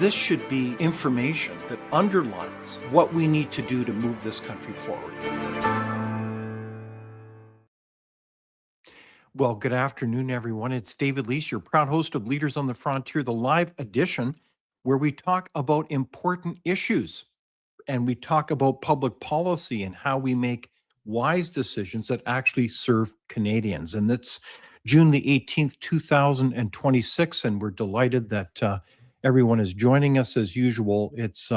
This should be information that underlines what we need to do to move this country forward. Well, good afternoon, everyone. It's David Leis, your proud host of Leaders on the Frontier, the live edition where we talk about important issues and we talk about public policy and how we make wise decisions that actually serve Canadians. And it's June the 18th, 2026, and we're delighted that everyone is joining us as usual. It's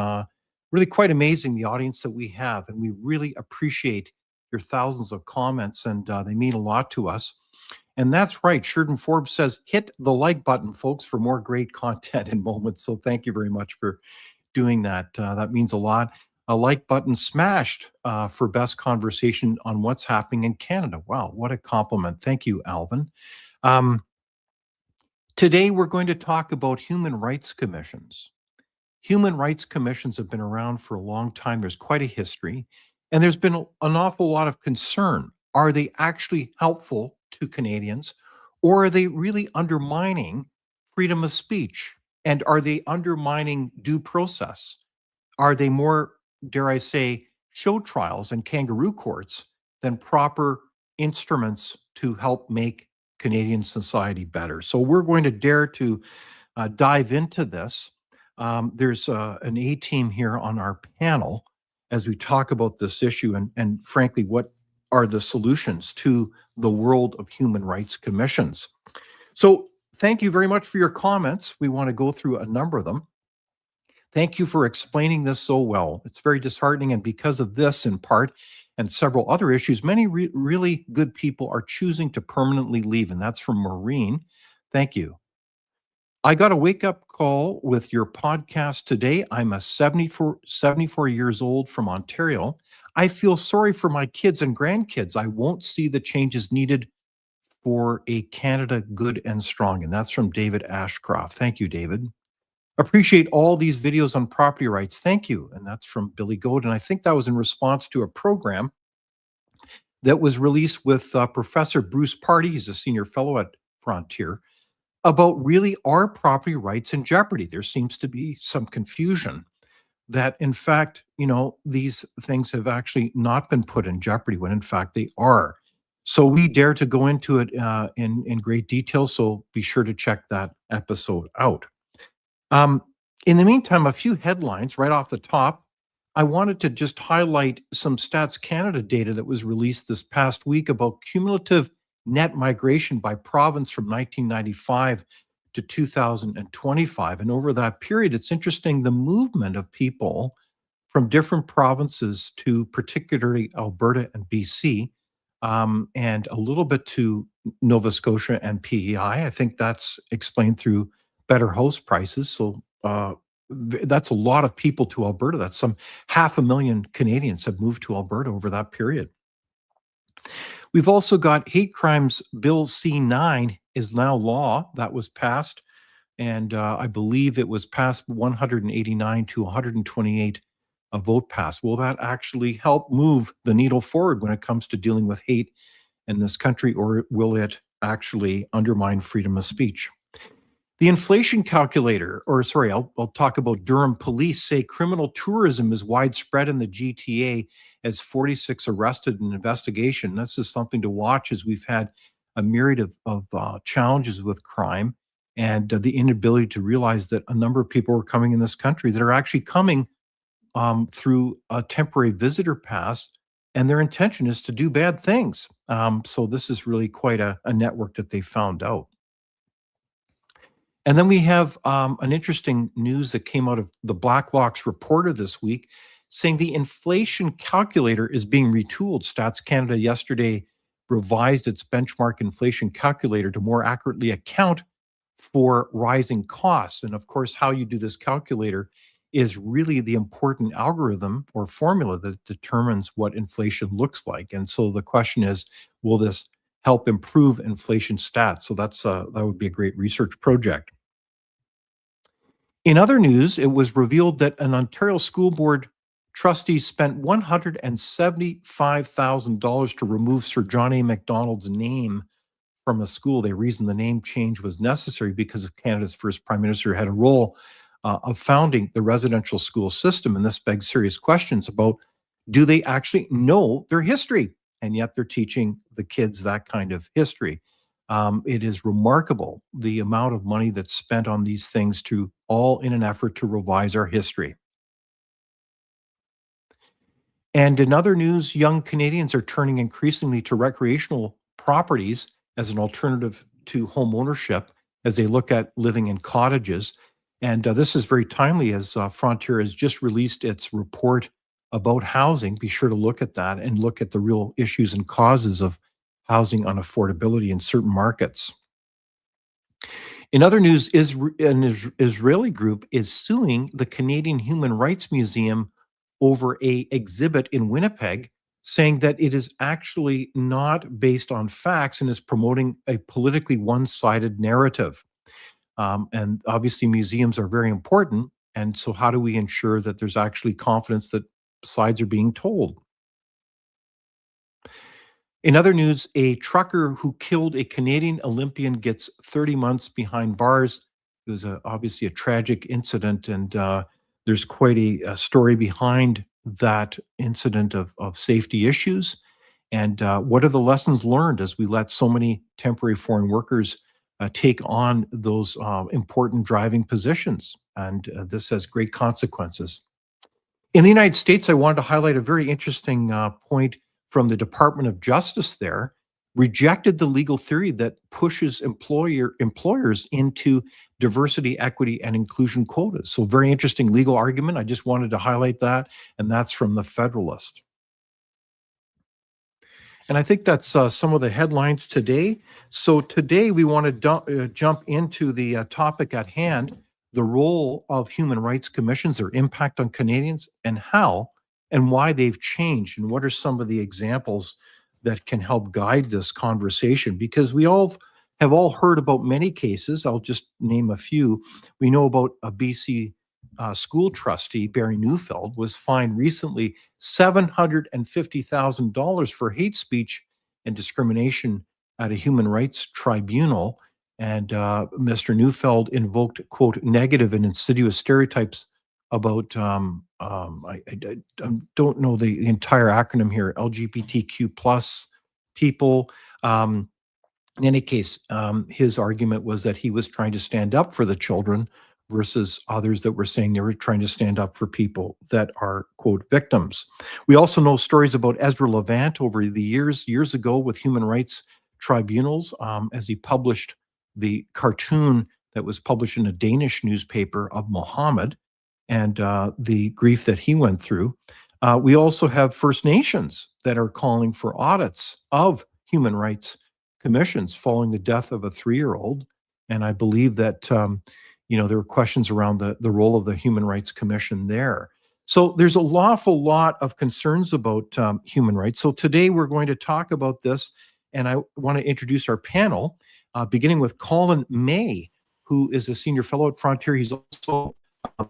really quite amazing, the audience that we have, and we really appreciate your thousands of comments, and they mean a lot to us. And that's right. Sheridan Forbes says, hit the like button, folks, for more great content and moments. So thank you very much for doing that. That means a lot. A like button smashed for best conversation on what's happening in Canada. Wow, what a compliment. Thank you, Alvin. Today, we're going to talk about human rights commissions. Human rights commissions have been around for a long time. There's quite a history, and there's been an awful lot of concern. Are they actually helpful to Canadians, or are they really undermining freedom of speech? And are they undermining due process? Are they more, dare I say, show trials and kangaroo courts than proper instruments to help make Canadian society better? So we're going to dare to dive into this. There's an A-team here on our panel as we talk about this issue and frankly, what are the solutions to the world of human rights commissions. So thank you very much for your comments. We want to go through a number of them. Thank you for explaining this so well. It's very disheartening, and because of this in part and several other issues, many really good people are choosing to permanently leave, and that's from Maureen. Thank you. I got a wake-up call with your podcast today. I'm a 74 years old from Ontario. I feel sorry for my kids and grandkids. I won't see the changes needed for a Canada good and strong. And that's from David Ashcroft. Thank you, David. Appreciate all these videos on property rights. Thank you. And that's from Billy Goad. And I think that was in response to a program that was released with Professor Bruce Party. He's a senior fellow at Frontier, about really are property rights in jeopardy. There seems to be some confusion that in fact, these things have actually not been put in jeopardy when in fact they are. So we dare to go into it in great detail. So be sure to check that episode out. In the meantime, a few headlines right off the top. I wanted to just highlight some Stats Canada data that was released this past week about cumulative net migration by province from 1995 to 2025. And over that period, it's interesting, the movement of people from different provinces to particularly Alberta and BC, and a little bit to Nova Scotia and PEI. I think that's explained through better house prices. So that's a lot of people to Alberta. That's some 500,000 Canadians have moved to Alberta over that period. We've also got hate crimes bill C9 is now law. That was passed, and I believe it was passed 189 to 128 a vote passed. Will that actually help move the needle forward when it comes to dealing with hate in this country, or will it actually undermine freedom of speech? The inflation calculator, I'll talk about Durham police, say criminal tourism is widespread in the GTA as 46 arrested in investigation. This is something to watch as we've had a myriad of challenges with crime and the inability to realize that a number of people are coming in this country that are actually coming through a temporary visitor pass, and their intention is to do bad things. So this is really quite a network that they found out. And then we have an interesting news that came out of the Blacklock's Reporter this week, saying the inflation calculator is being retooled. Stats Canada yesterday revised its benchmark inflation calculator to more accurately account for rising costs. And of course, how you do this calculator is really the important algorithm or formula that determines what inflation looks like. And so the question is, will this help improve inflation stats? So that would be a great research project. In other news, it was revealed that an Ontario School Board trustee spent $175,000 to remove Sir John A. Macdonald's name from a school. They reasoned the name change was necessary because of Canada's first Prime Minister had a role of founding the residential school system. And this begs serious questions about, do they actually know their history? And yet they're teaching the kids that kind of history. It is remarkable the amount of money that's spent on these things, to all in an effort to revise our history. And in other news, young Canadians are turning increasingly to recreational properties as an alternative to home ownership as they look at living in cottages. And this is very timely, as Frontier has just released its report about housing. Be sure to look at that and look at the real issues and causes of housing unaffordability in certain markets. In other news, Israeli group is suing the Canadian Human Rights Museum over a exhibit in Winnipeg, saying that it is actually not based on facts and is promoting a politically one-sided narrative. And obviously, museums are very important. And so, how do we ensure that there's actually confidence that sides are being told? In other news, a trucker who killed a Canadian Olympian gets 30 months behind bars. It was obviously a tragic incident, and there's quite a story behind that incident of safety issues. And what are the lessons learned as we let so many temporary foreign workers take on those important driving positions? And this has great consequences. In the United States, I wanted to highlight a very interesting point from the Department of Justice there, rejected the legal theory that pushes employers into diversity, equity, and inclusion quotas. So very interesting legal argument. I just wanted to highlight that, and that's from the Federalist. And I think that's some of the headlines today. So today we want to jump into the topic at hand, the role of human rights commissions, their impact on Canadians, and how and why they've changed, and what are some of the examples that can help guide this conversation. Because we all have heard about many cases. I'll just name a few. We know about a BC school trustee, Barry Neufeld, was fined recently $750,000 for hate speech and discrimination at a human rights tribunal. And Mr. Neufeld invoked, quote, negative and insidious stereotypes about, I don't know the entire acronym here, LGBTQ plus people. In any case, his argument was that he was trying to stand up for the children versus others that were saying they were trying to stand up for people that are, quote, victims. We also know stories about Ezra Levant over the years ago with human rights tribunals, as he published the cartoon that was published in a Danish newspaper of Muhammad, and the grief that he went through. We also have First Nations that are calling for audits of human rights commissions following the death of a 3-year-old. And I believe that, there were questions around the role of the Human Rights Commission there. So there's an awful lot of concerns about human rights. So today we're going to talk about this, and I want to introduce our panel, beginning with Collin May, who is a senior fellow at Frontier. He's also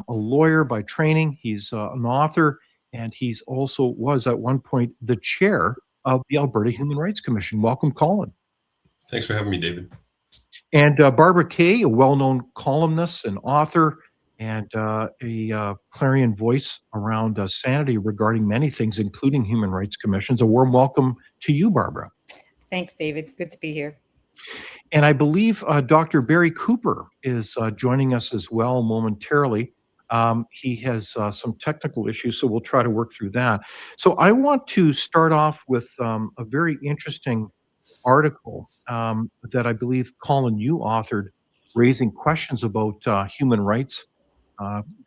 a lawyer by training. He's an author, and he's also was at one point the chair of the Alberta Human Rights Commission. Welcome, Collin. Thanks for having me, David. And Barbara Kay, a well-known columnist and author, and a clarion voice around sanity regarding many things, including human rights commissions. A warm welcome to you, Barbara. Thanks, David. Good to be here. And I believe Dr. Barry Cooper is joining us as well momentarily. He has some technical issues, so we'll try to work through that. So I want to start off with a very interesting article that I believe, Collin, you authored, raising questions about human rights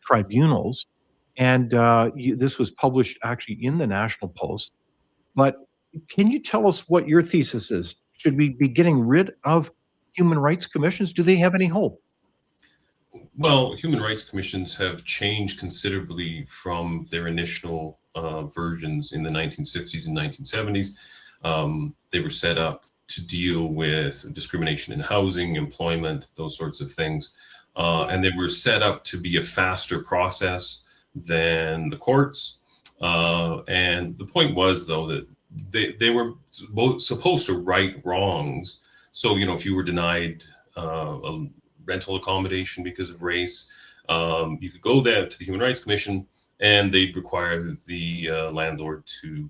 tribunals. And this was published actually in the National Post. But can you tell us what your thesis is? Should we be getting rid of human rights commissions? Do they have any hope? Well, human rights commissions have changed considerably from their initial versions in the 1960s and 1970s. They were set up to deal with discrimination in housing, employment, those sorts of things. And they were set up to be a faster process than the courts. And the point was, though, that they were both supposed to right wrongs. So, if you were denied a rental accommodation because of race, You could go there to the Human Rights Commission, and they'd require the landlord to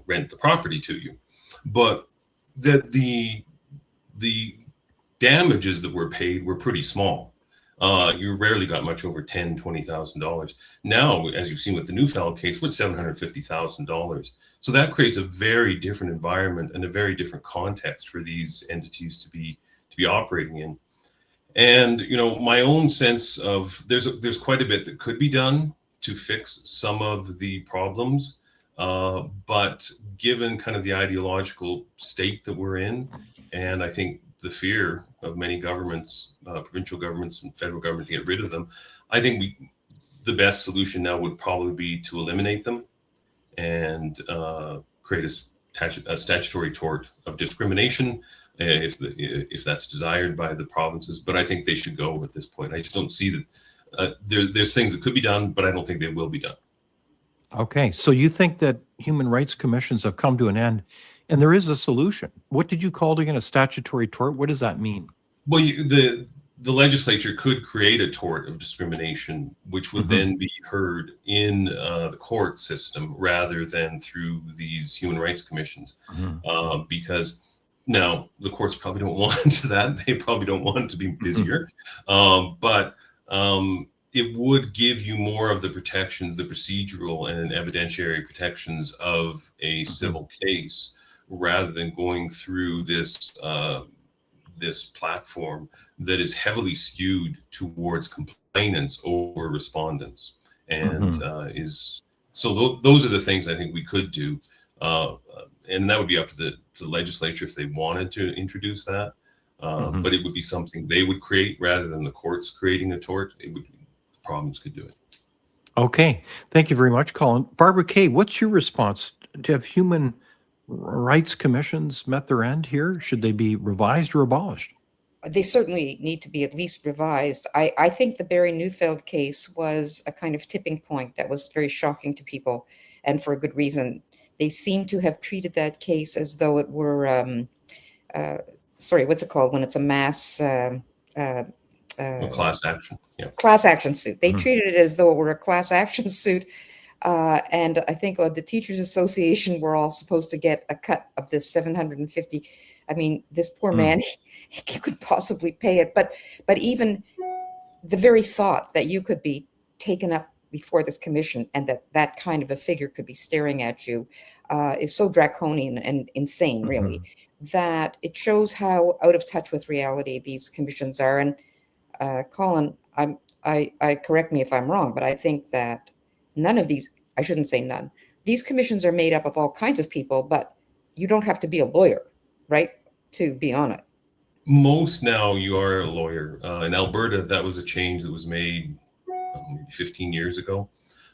rent the property to you. But the damages that were paid were pretty small. You rarely got much over $10,000-$20,000. Now, as you've seen with the Neufeld case, with $750,000. So that creates a very different environment and a very different context for these entities to be operating in. And my own sense of there's quite a bit that could be done to fix some of the problems, but given kind of the ideological state that we're in, and I think the fear of many governments, provincial governments and federal government, to get rid of them, I think the best solution now would probably be to eliminate them and create a statutory tort of discrimination if that's desired by the provinces. But I think they should go at this point. I just don't see that there's things that could be done, but I don't think they will be done. Okay. So you think that human rights commissions have come to an end and there is a solution? What did you call it again? A statutory tort? What does that mean? Well, the legislature could create a tort of discrimination, which would then be heard in the court system rather than through these human rights commissions, because now the courts probably don't want that. They probably don't want to be busier, but it would give you more of the protections, the procedural and evidentiary protections of a civil case, rather than going through this platform that is heavily skewed towards complainants over respondents, and those are the things I think we could do, and that would be up to the legislature if they wanted to introduce that, but it would be something they would create rather than the courts creating a tort. The province could do it. Okay, thank you very much, Collin. Barbara Kay, what's your response? To have human rights commissions met their end here? Should they be revised or abolished? They certainly need to be at least revised. I think the Barry Neufeld case was a kind of tipping point that was very shocking to people, and for a good reason. They seem to have treated that case as though it were, what's it called when it's a mass class action. Yeah. Class action suit. They treated it as though it were a class action suit. And I think the Teachers Association were all supposed to get a cut of this 750. I mean, this poor man, he could possibly pay it. But even the very thought that you could be taken up before this commission and that kind of a figure could be staring at you is so draconian and insane, really, that it shows how out of touch with reality these commissions are. And Collin, I correct me if I'm wrong, but I think that none of these, I shouldn't say none, these commissions are made up of all kinds of people, but you don't have to be a lawyer, right, to be on it. Most now you are a lawyer. In Alberta, that was a change that was made maybe 15 years ago.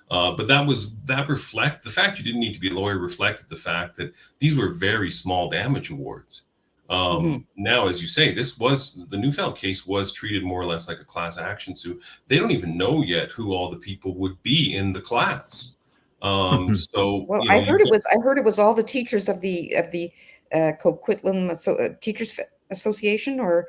But the fact you didn't need to be a lawyer reflected the fact that these were very small damage awards. Now, as you say, the Neufeld case was treated more or less like a class action suit. They don't even know yet who all the people would be in the class. I heard it was all the teachers of the Coquitlam Teachers Association, or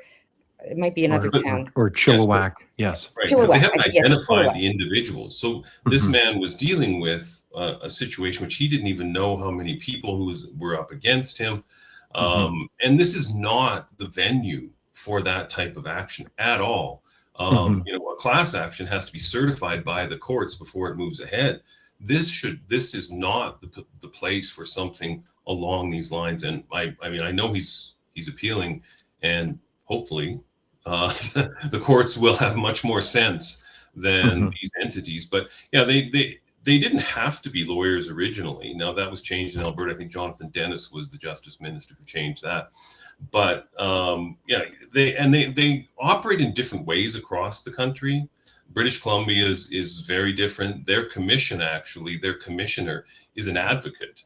it might be another town. Or Chilliwack, yes. Right. Chilliwack, they haven't identified Chilliwack. the individuals. So this man was dealing with a situation which he didn't even know how many people who were up against him. And this is not the venue for that type of action at all. A class action has to be certified by the courts before it moves ahead. This is not the place for something along these lines. And I know he's appealing, and hopefully the courts will have much more sense than these entities. But yeah, they didn't have to be lawyers originally. Now that was changed in Alberta. I think Jonathan Dennis was the justice minister who changed that. But they operate in different ways across the country. British Columbia is very different. Their commissioner is an advocate.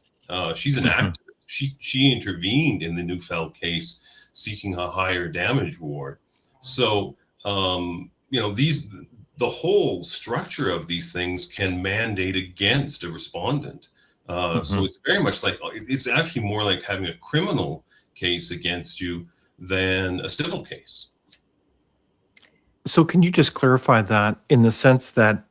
She's an activist. She intervened in the Neufeld case, seeking a higher damage award. So the whole structure of these things can mandate against a respondent. So it's very much like, it's actually more like having a criminal case against you than a civil case. So can you just clarify that in the sense that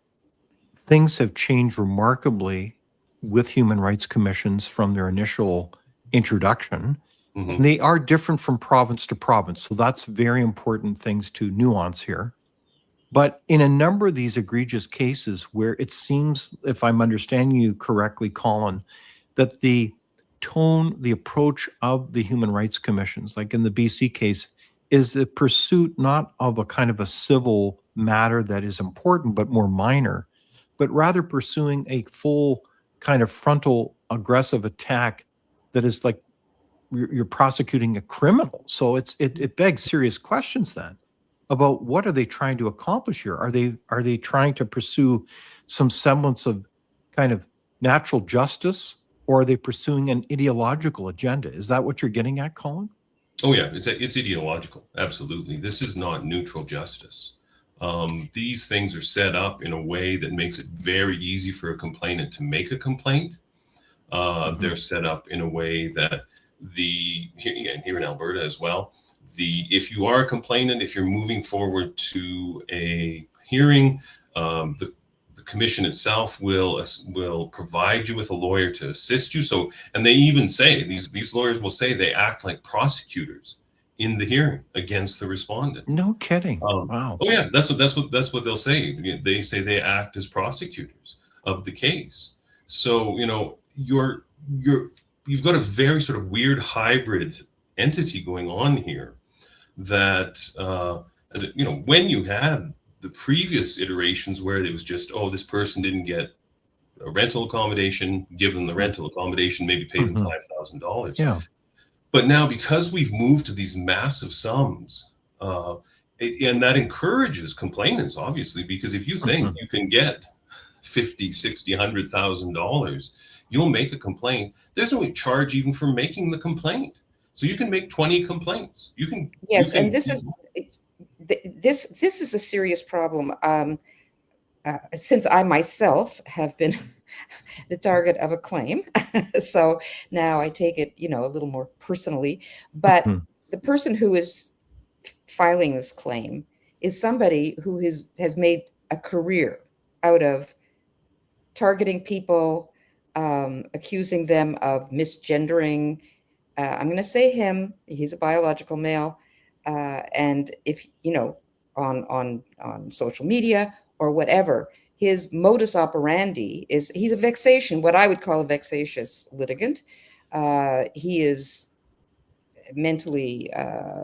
things have changed remarkably with human rights commissions from their initial introduction, Hmm. and they are different from province to province. So that's very important things to nuance here. But in a number of these egregious cases where it seems, if I'm understanding you correctly, Colin, that the tone, the approach of the human rights commissions, like in the BC case, is the pursuit not of a kind of a civil matter that is important but more minor, but rather pursuing a full kind of frontal aggressive attack that is like you're prosecuting a criminal. So it begs serious questions then about what are they trying to accomplish here? Are they trying to pursue some semblance of kind of natural justice, or are they pursuing an ideological agenda? Is that what you're getting at, Colin? Oh yeah, it's ideological. Absolutely, this is not neutral justice. These things are set up in a way that makes it very easy for a complainant to make a complaint. Mhm. They're set up in a way that here in Alberta as well, if you are a complainant, if you're moving forward to a hearing, the commission itself will provide you with a lawyer to assist you. So, and they even say these lawyers will say they act like prosecutors in the hearing against the respondent. No kidding. Um, Wow. oh yeah, that's what they'll say. They say they act as prosecutors of the case. So you've got a very sort of weird hybrid entity going on here. That when you had the previous iterations where it was just, oh, this person didn't get a rental accommodation, give them the rental accommodation, maybe pay them Mhm. $5,000. Yeah. But now, because we've moved to these massive sums, and that encourages complainants, obviously, because if you think Mhm. you can get 50, 60, $100,000, you'll make a complaint. There's no charge even for making the complaint. So you can make 20 complaints. You Yes, and can, this is this is a serious problem. Since I myself have been the target of a claim, so now I take it, a little more personally. But Mhm. the person who is filing this claim is somebody who has made a career out of targeting people, accusing them of misgendering. I'm going to say him. He's a biological male, and if on social media or whatever, his modus operandi is he's a vexation, what I would call a vexatious litigant. He is mentally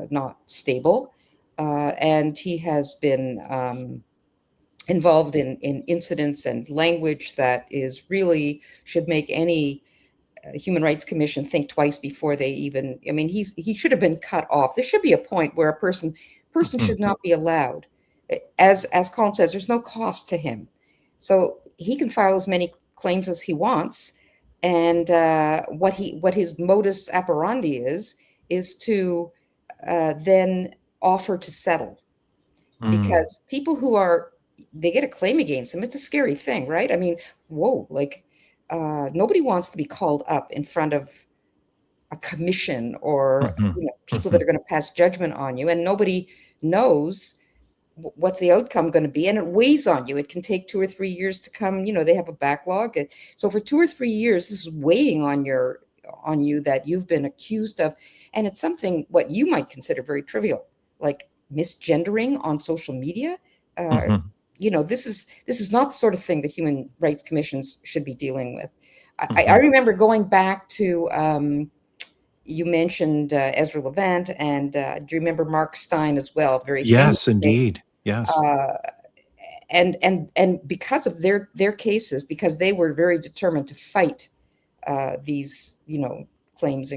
not stable, and he has been involved in incidents and language that is really should make any Human Rights Commission think twice before they even. I mean, he should have been cut off. There should be a point where a person Mhm. should not be allowed. As Colin says, there's no cost to him, so he can file as many claims as he wants. And what his modus operandi is to then offer to settle, Mm. because people who are they get a claim against them. It's a scary thing, right? I mean, whoa, like nobody wants to be called up in front of a commission or Mhm. people that Mhm. are going to pass judgment on you, and nobody knows what's the outcome going to be, and it weighs on you. It can take 2 or 3 years to come. They have a backlog, so for 2 or 3 years, this is weighing on you that you've been accused of, and it's something what you might consider very trivial, like misgendering on social media. Uh, Mhm. this is not the sort of thing that human rights commissions should be dealing with. I Mhm. remember going back to you mentioned Ezra Levant, and do you remember Mark Stein as well? Very famous Yes, case. indeed. Yes. Uh, and because of their cases, because they were very determined to fight these claims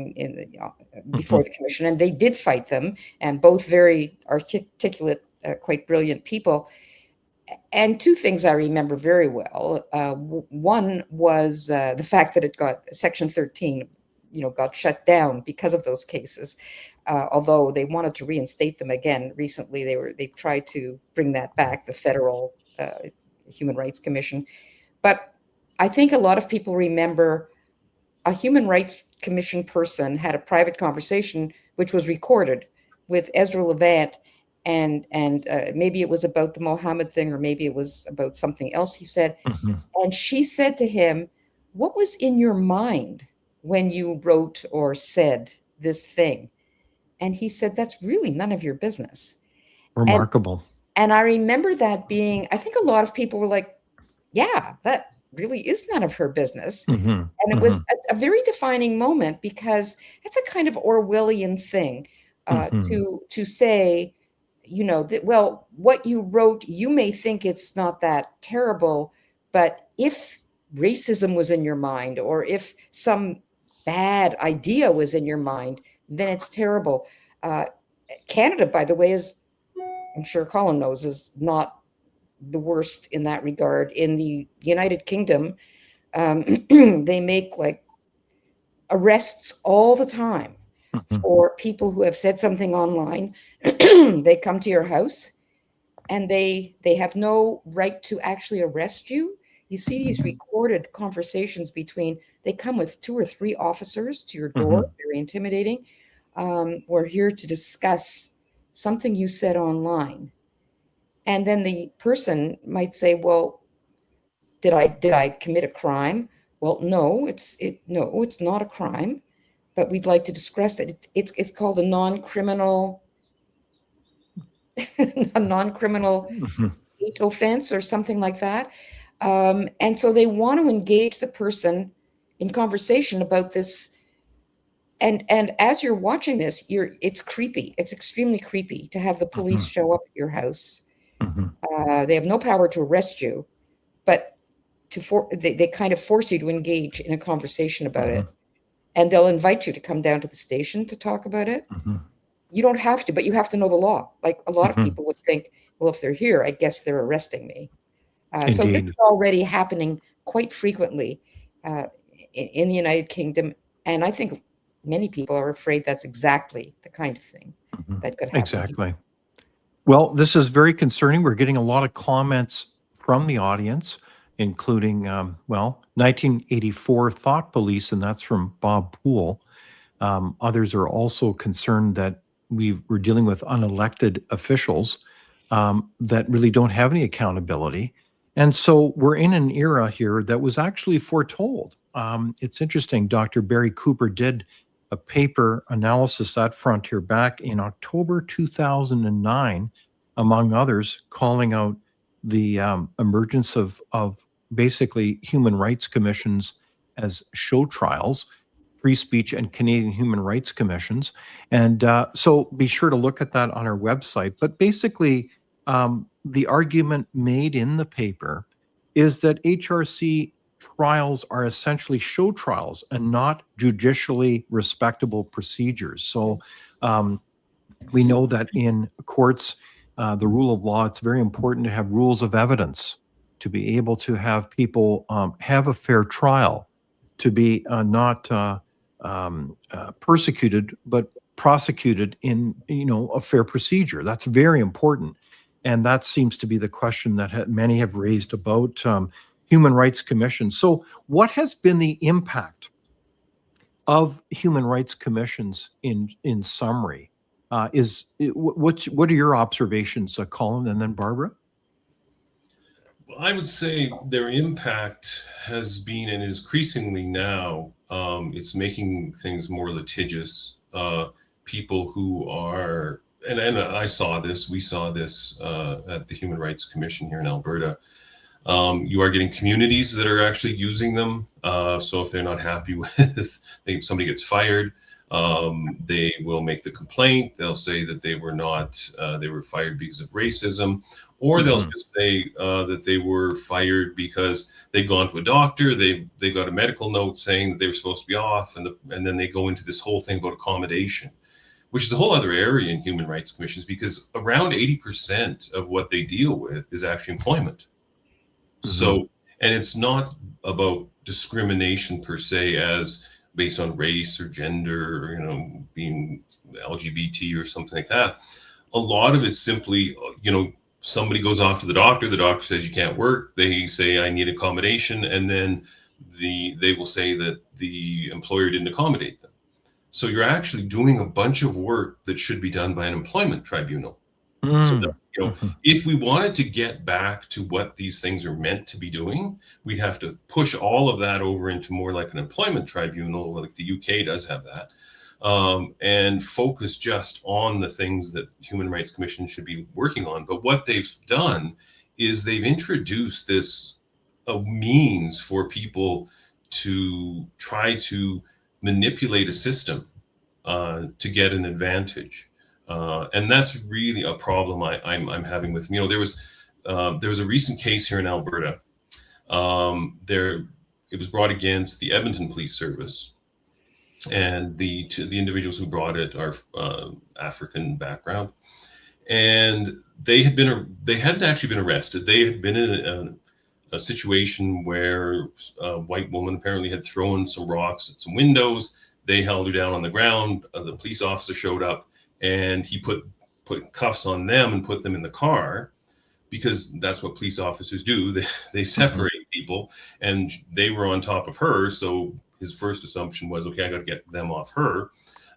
before Mhm. the commission, and they did fight them, and both very articulate, quite brilliant people. And two things I remember very well. One was the fact that it got Section 13, got shut down because of those cases. Although they wanted to reinstate them again recently, they tried to bring that back, the federal Human Rights Commission. But I think a lot of people remember a Human Rights Commission person had a private conversation which was recorded with Ezra Levant, and maybe it was about the Mohammed thing, or maybe it was about something else he said. Mhm. And she said to him, "What was in your mind when you wrote or said this thing?" And he said, "That's really none of your business." And Remarkable. and I remember that being, I think a lot of people were like, yeah, that really is none of her business. Mhm. And it was Mhm. a very defining moment, because it's a kind of Orwellian thing, Mhm. to say, that, well, what you wrote, you may think it's not that terrible, but if racism was in your mind, or if some bad idea was in your mind, then it's terrible. Uh, Canada, by the way, is, I'm sure Colin knows, is not the worst in that regard. In the United Kingdom, they make like arrests all the time Mhm. for people who have said something online. They come to your house, and they have no right to actually arrest you. You see these recorded conversations between, they come with 2 or 3 officers to your door, Mhm. very intimidating. We're here to discuss something you said online. And then the person might say, well, did I commit a crime? Well, no, it's not a crime, but we'd like to discuss it. It's called a non-criminal a non-criminal Mhm. hate offense, or something like that. And so they want to engage the person in conversation about this. And as you're watching this, it's creepy. It's extremely creepy to have the police Mhm. show up at your house. Mhm. They have no power to arrest you, but they kind of force you to engage in a conversation about Mhm. it. And they'll invite you to come down to the station to talk about it. Mhm. You don't have to, but you have to know the law. Like, a lot of Mhm. people would think, well, if they're here, I guess they're arresting me. So this Indeed. is already happening quite frequently, in the United Kingdom. And I think many people are afraid that's exactly the kind of thing Mhm. that could happen here. Exactly. Well, this is very concerning. We're getting a lot of comments from the audience, including, 1984 Thought Police, and that's from Bob Poole. Others are also concerned that we're dealing with unelected officials that really don't have any accountability. And so we're in an era here that was actually foretold. It's interesting. Dr. Barry Cooper did a paper analysis at Frontier back in October 2009, among others, calling out the emergence of basically human rights commissions as show trials, free speech and Canadian human rights commissions. And so be sure to look at that on our website. But basically, the argument made in the paper is that HRC trials are essentially show trials and not judicially respectable procedures. So we know that in courts, the rule of law, it's very important to have rules of evidence to be able to have people have a fair trial, to be not persecuted, but prosecuted in a fair procedure. That's very important, and that seems to be the question that many have raised about human rights commissions. So, what has been the impact of human rights commissions in summary? What are your observations, Colin, and then Barbara? I would say their impact has been and is increasingly now. It's making things more litigious. People who are, and I saw this, we saw this at the Human Rights Commission here in Alberta. You are getting communities that are actually using them. So if they're not happy with, somebody gets fired, they will make the complaint. They'll say that they were not, they were fired because of racism, or they'll Mhm. just say that they were fired because they'd gone to a doctor. They got a medical note saying that they were supposed to be off, and then they go into this whole thing about accommodation, which is a whole other area in human rights commissions, because around 80% of what they deal with is actually employment. Mhm. So, and it's not about discrimination per se, as based on race or gender, or, being LGBT or something like that. A lot of it's simply, somebody goes off to the doctor says you can't work. They say, I need accommodation. And then they will say that the employer didn't accommodate them. So you're actually doing a bunch of work that should be done by an employment tribunal. So that, Mhm. if we wanted to get back to what these things are meant to be doing, we'd have to push all of that over into more like an employment tribunal, like the UK does have that, and focus just on the things that Human Rights Commission should be working on. But what they've done is they've introduced this means for people to try to manipulate a system to get an advantage. And that's really a problem I'm having with, there was a recent case here in Alberta. It was brought against the Edmonton Police Service, and the individuals who brought it are African background, and they hadn't actually been arrested. They had been in a situation where a white woman apparently had thrown some rocks at some windows. They held her down on the ground. The police officer showed up, and he put cuffs on them and put them in the car, because that's what police officers do. They separate people, and they were on top of her. So his first assumption was, okay, I got to get them off her.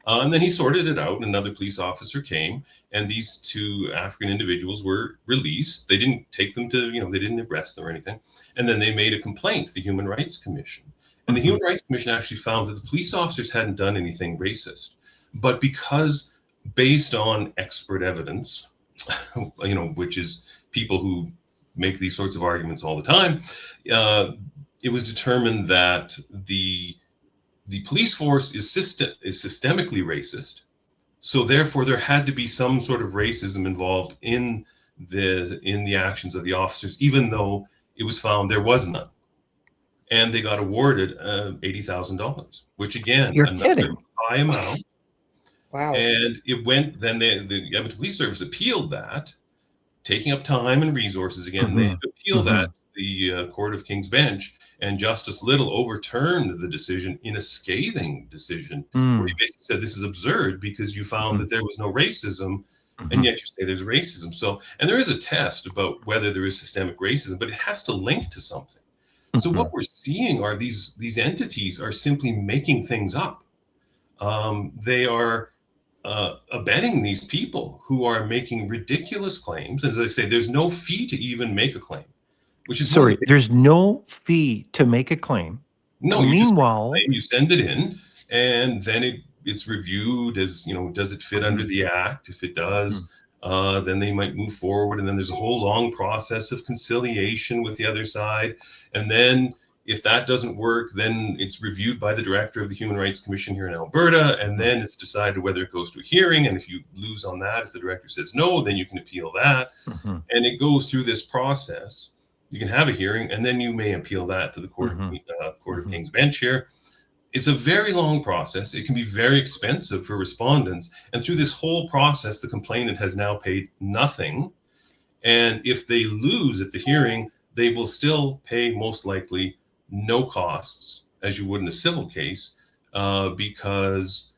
And then he sorted it out, and another police officer came, and these two African individuals were released. They didn't take them to, they didn't arrest them or anything. And then they made a complaint to the Human Rights Commission. And the Human Rights Commission actually found that the police officers hadn't done anything racist. But because, based on expert evidence, which is people who make these sorts of arguments all the time, it was determined that the police force is systemically racist. So therefore, there had to be some sort of racism involved in the actions of the officers, even though it was found there was none. And they got awarded $80,000, which again, You're another kidding. high amount. Wow. And it went, then the Edmonton Police Service appealed that, taking up time and resources again. They had to appeal that to the Court of King's Bench, and Justice Little overturned the decision in a scathing decision, where he basically said, this is absurd because you found that there was no racism, and yet you say there's racism. So, and there is a test about whether there is systemic racism, but it has to link to something. So what we're seeing are these entities are simply making things up. They are abetting these people who are making ridiculous claims. And as I say, there's no fee to even make a claim, which is Sorry, there's no fee to make a claim. No, meanwhile, you send it in, and then it's reviewed as, does it fit under the act? If it does, then they might move forward. And then there's a whole long process of conciliation with the other side. And then if that doesn't work, then it's reviewed by the director of the Human Rights Commission here in Alberta, and then it's decided whether it goes to a hearing. And if you lose on that, if the director says no, then you can appeal that. And it goes through this process. You can have a hearing, and then you may appeal that to the Court of King's Bench here. It's a very long process. It can be very expensive for respondents. And through this whole process, the complainant has now paid nothing. And if they lose at the hearing, they will still pay, most likely, no costs, as you would in a civil case, because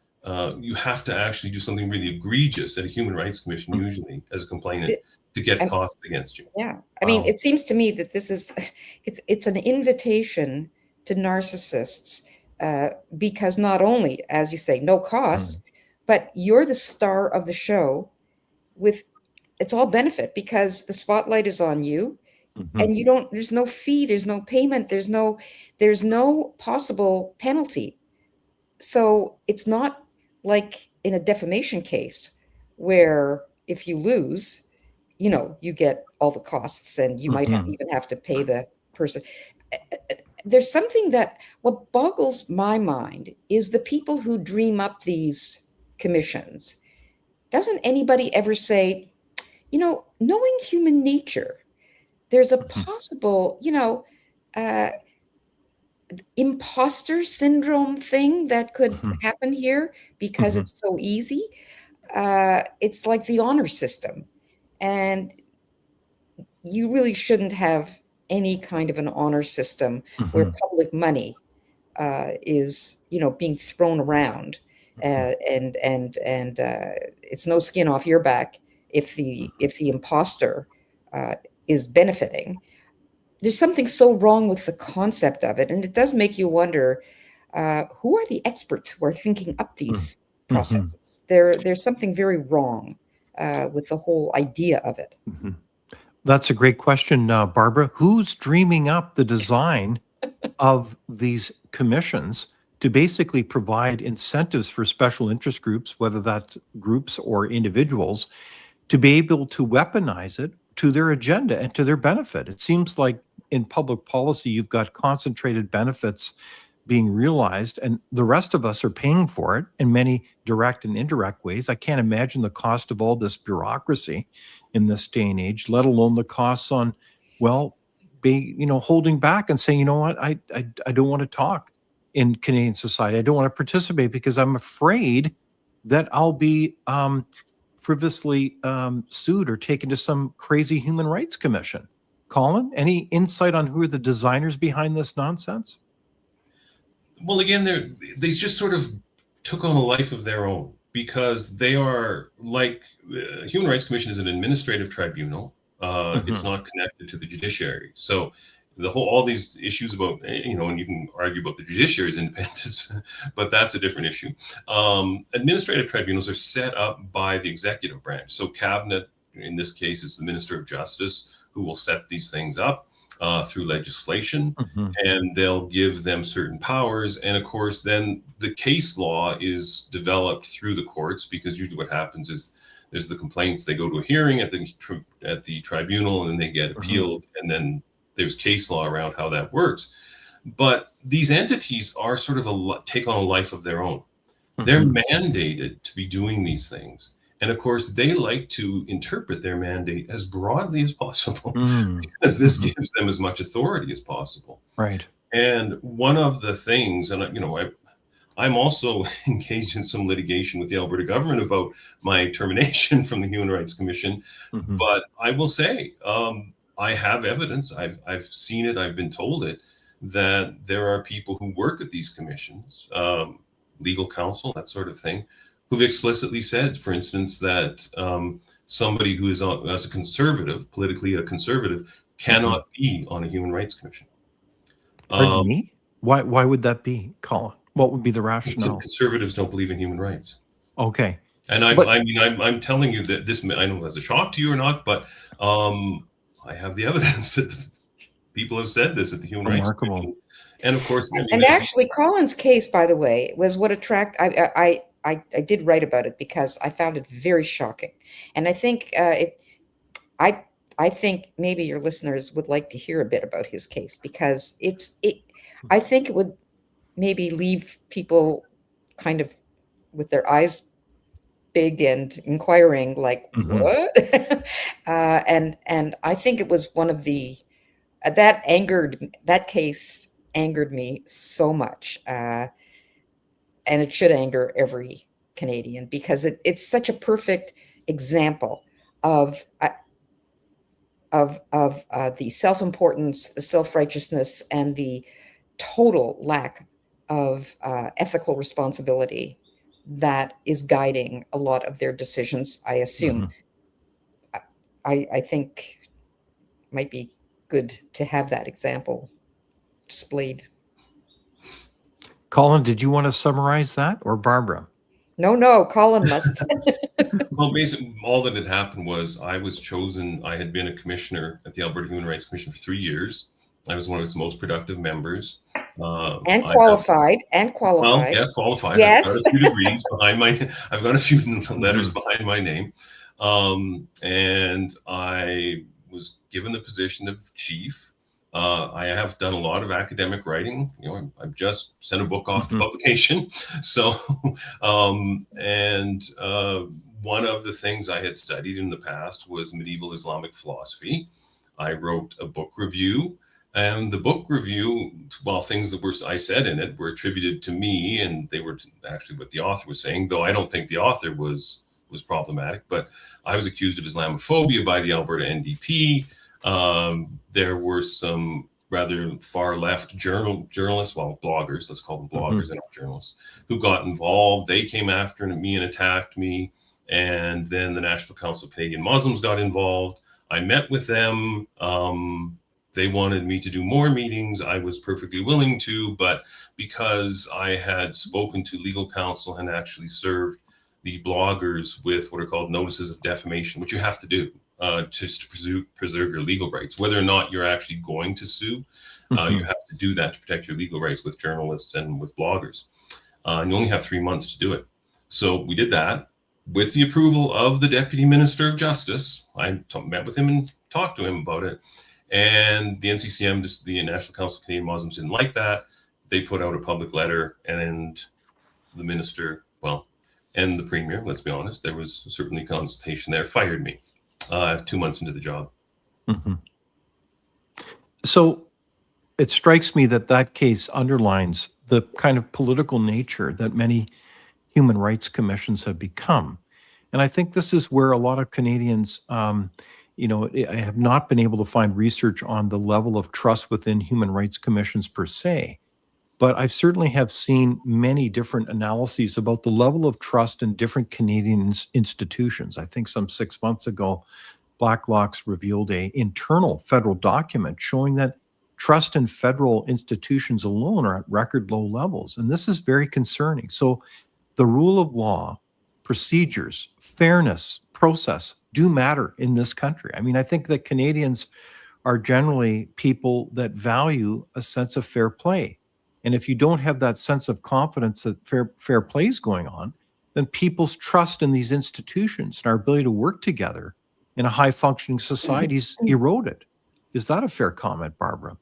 you have to actually do something really egregious at a Human Rights Commission, usually, as a complainant, to get costs against you. Yeah. I mean, it seems to me that this is, it's an invitation to narcissists, because not only, as you say, no cost, but you're the star of the show it's all benefit, because the spotlight is on you. And there's no fee, there's no payment, there's no possible penalty. So it's not like in a defamation case where if you lose, you get all the costs, and you might even have to pay the person. There's something what boggles my mind is the people who dream up these commissions. Doesn't anybody ever say, knowing human nature, there's a possible, imposter syndrome thing that could happen here because it's so easy. It's like the honor system. And you really shouldn't have any kind of an honor system where public money is, being thrown around, and it's no skin off your back if the imposter is benefiting. There's something so wrong with the concept of it, and it does make you wonder, who are the experts who are thinking up these processes? There's something very wrong with the whole idea of it. Mhm. That's a great question, Barbara. Who's dreaming up the design of these commissions to basically provide incentives for special interest groups, whether that's groups or individuals, to be able to weaponize it to their agenda and to their benefit? It seems like in public policy, you've got concentrated benefits being realized, and the rest of us are paying for it in many direct and indirect ways. I can't imagine the cost of all this bureaucracy in this day and age, let alone the costs on, well, holding back and saying, you know what, I don't want to talk in Canadian society. I don't want to participate because I'm afraid that I'll be frivolously sued or taken to some crazy human rights commission. Collin, any insight on who are the designers behind this nonsense? Well, again, they just sort of took on a life of their own, because they are like, Human Rights Commission is an administrative tribunal. It's not connected to the judiciary. So all these issues about, and you can argue about the judiciary's independence, but that's a different issue. Administrative tribunals are set up by the executive branch. So cabinet, in this case, is the Minister of Justice, who will set these things up through legislation, and they'll give them certain powers. And of course, then the case law is developed through the courts, because usually what happens is there's the complaints, they go to a hearing at the tribunal, and then they get appealed, and then there's case law around how that works. But these entities are sort of take on a life of their own. They're mandated to be doing these things. And of course, they like to interpret their mandate as broadly as possible, because this gives them as much authority as possible. Right. And one of the things, and I'm also engaged in some litigation with the Alberta government about my termination from the Human Rights Commission. But I will say, I have evidence. I've seen it. I've been told it, that there are people who work at these commissions, legal counsel, that sort of thing, who've explicitly said, for instance, that somebody who is as a conservative, politically a conservative, cannot be on a Human Rights Commission. Pardon me? Why would that be, Collin? What would be the rationale? Conservatives don't believe in human rights. Okay. And I'm telling you that this, I don't know if that's a shock to you or not, but I have the evidence that people have said this at the Human Rights Commission. And of course, and actually, Collin's case, by the way, was what attracted. I did write about it because I found it very shocking, and I think I think maybe your listeners would like to hear a bit about his case, because I think it would maybe leave people kind of with their eyes big and inquiring, like, what? And I think it was one of the that case angered me so much. And it should anger every Canadian, because it's such a perfect example of the self-importance, the self-righteousness, and the total lack of ethical responsibility that is guiding a lot of their decisions, I assume. I think it might be good to have that example displayed. Collin, did you want to summarize that, or Barbara? No, Collin must. Well, basically, all that had happened was I was chosen. I had been a commissioner at the Alberta Human Rights Commission for 3 years. I was one of its most productive members. And qualified. Well, yeah, qualified. Yes. I've got a few degrees behind my. I've got a few letters behind my name, and I was given the position of chief. I have done a lot of academic writing. I've just sent a book off to publication. So, one of the things I had studied in the past was medieval Islamic philosophy. I wrote a book review, and the book review, well, things that I said in it were attributed to me, and they were actually what the author was saying, though I don't think the author was problematic. But I was accused of Islamophobia by the Alberta NDP. There were some rather far left journalists, well, bloggers, let's call them bloggers and not journalists, who got involved. They came after me and attacked me. And then the National Council of Canadian Muslims got involved. I met with them. They wanted me to do more meetings. I was perfectly willing to, but because I had spoken to legal counsel and actually served the bloggers with what are called notices of defamation, which you have to do just to preserve your legal rights. Whether or not you're actually going to sue, you have to do that to protect your legal rights with journalists and with bloggers. And you only have 3 months to do it. So we did that with the approval of the Deputy Minister of Justice. I met with him and talked to him about it. And the NCCM, the National Council of Canadian Muslims, didn't like that. They put out a public letter, and the minister, well, and the premier, let's be honest, there was certainly consultation there, fired me 2 months into the job. So it strikes me that that case underlines the kind of political nature that many human rights commissions have become. And I think this is where a lot of Canadians, I have not been able to find research on the level of trust within human rights commissions per se, but I certainly have seen many different analyses about the level of trust in different Canadian institutions. I think some 6 months ago, Blacklock's revealed an internal federal document showing that trust in federal institutions alone are at record low levels. And this is very concerning. So the rule of law, procedures, fairness, process do matter in this country. I mean, I think that Canadians are generally people that value a sense of fair play. And if you don't have that sense of confidence that fair play is going on, then people's trust in these institutions and our ability to work together in a high-functioning society is eroded. Is that a fair comment, Barbara?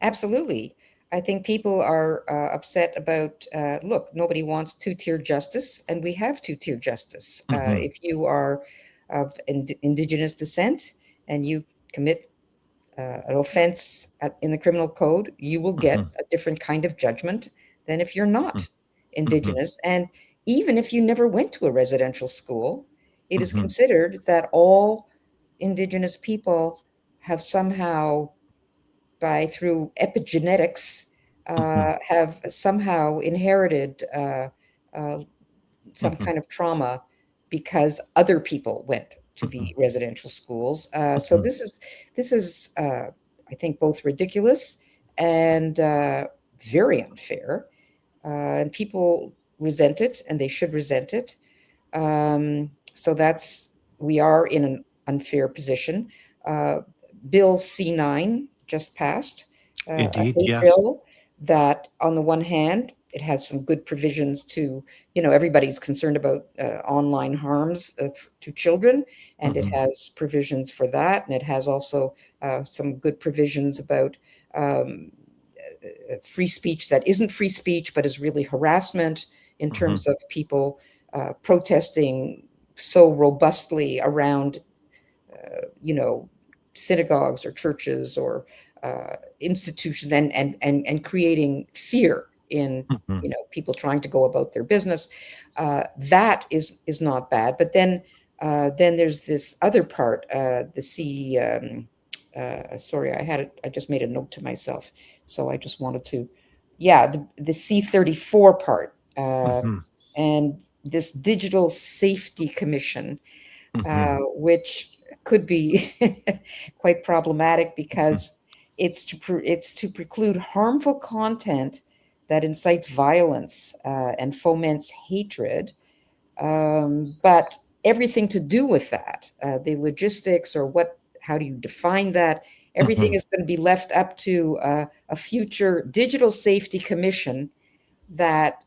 Absolutely. I think people are upset about, look, nobody wants two-tier justice, and we have two-tier justice. If you are of Indigenous descent and you commit an offense in the criminal code, you will get a different kind of judgment than if you're not Indigenous. And even if you never went to a residential school, it is considered that all Indigenous people have somehow, through epigenetics, have somehow inherited some kind of trauma because other people went to the residential schools. So this is, I think, both ridiculous and very unfair. And people resent it, and they should resent it. So we are in an unfair position. Bill C9 just passed. Indeed, a hate yes. bill that, on the one hand, it has some good provisions to, everybody's concerned about online harms to children, and it has provisions for that. And it has also some good provisions about free speech that isn't free speech, but is really harassment in terms of people protesting so robustly around, synagogues or churches or institutions and creating fear in people trying to go about their business. That is not bad. But then there's this other part, the C. Sorry, I just made a note to myself, so I just wanted to, the C34 part, and this Digital Safety Commission, which could be quite problematic because it's to preclude harmful content that incites violence and foments hatred, but everything to do with that, the logistics or how do you define that? Everything is going to be left up to a future Digital Safety Commission that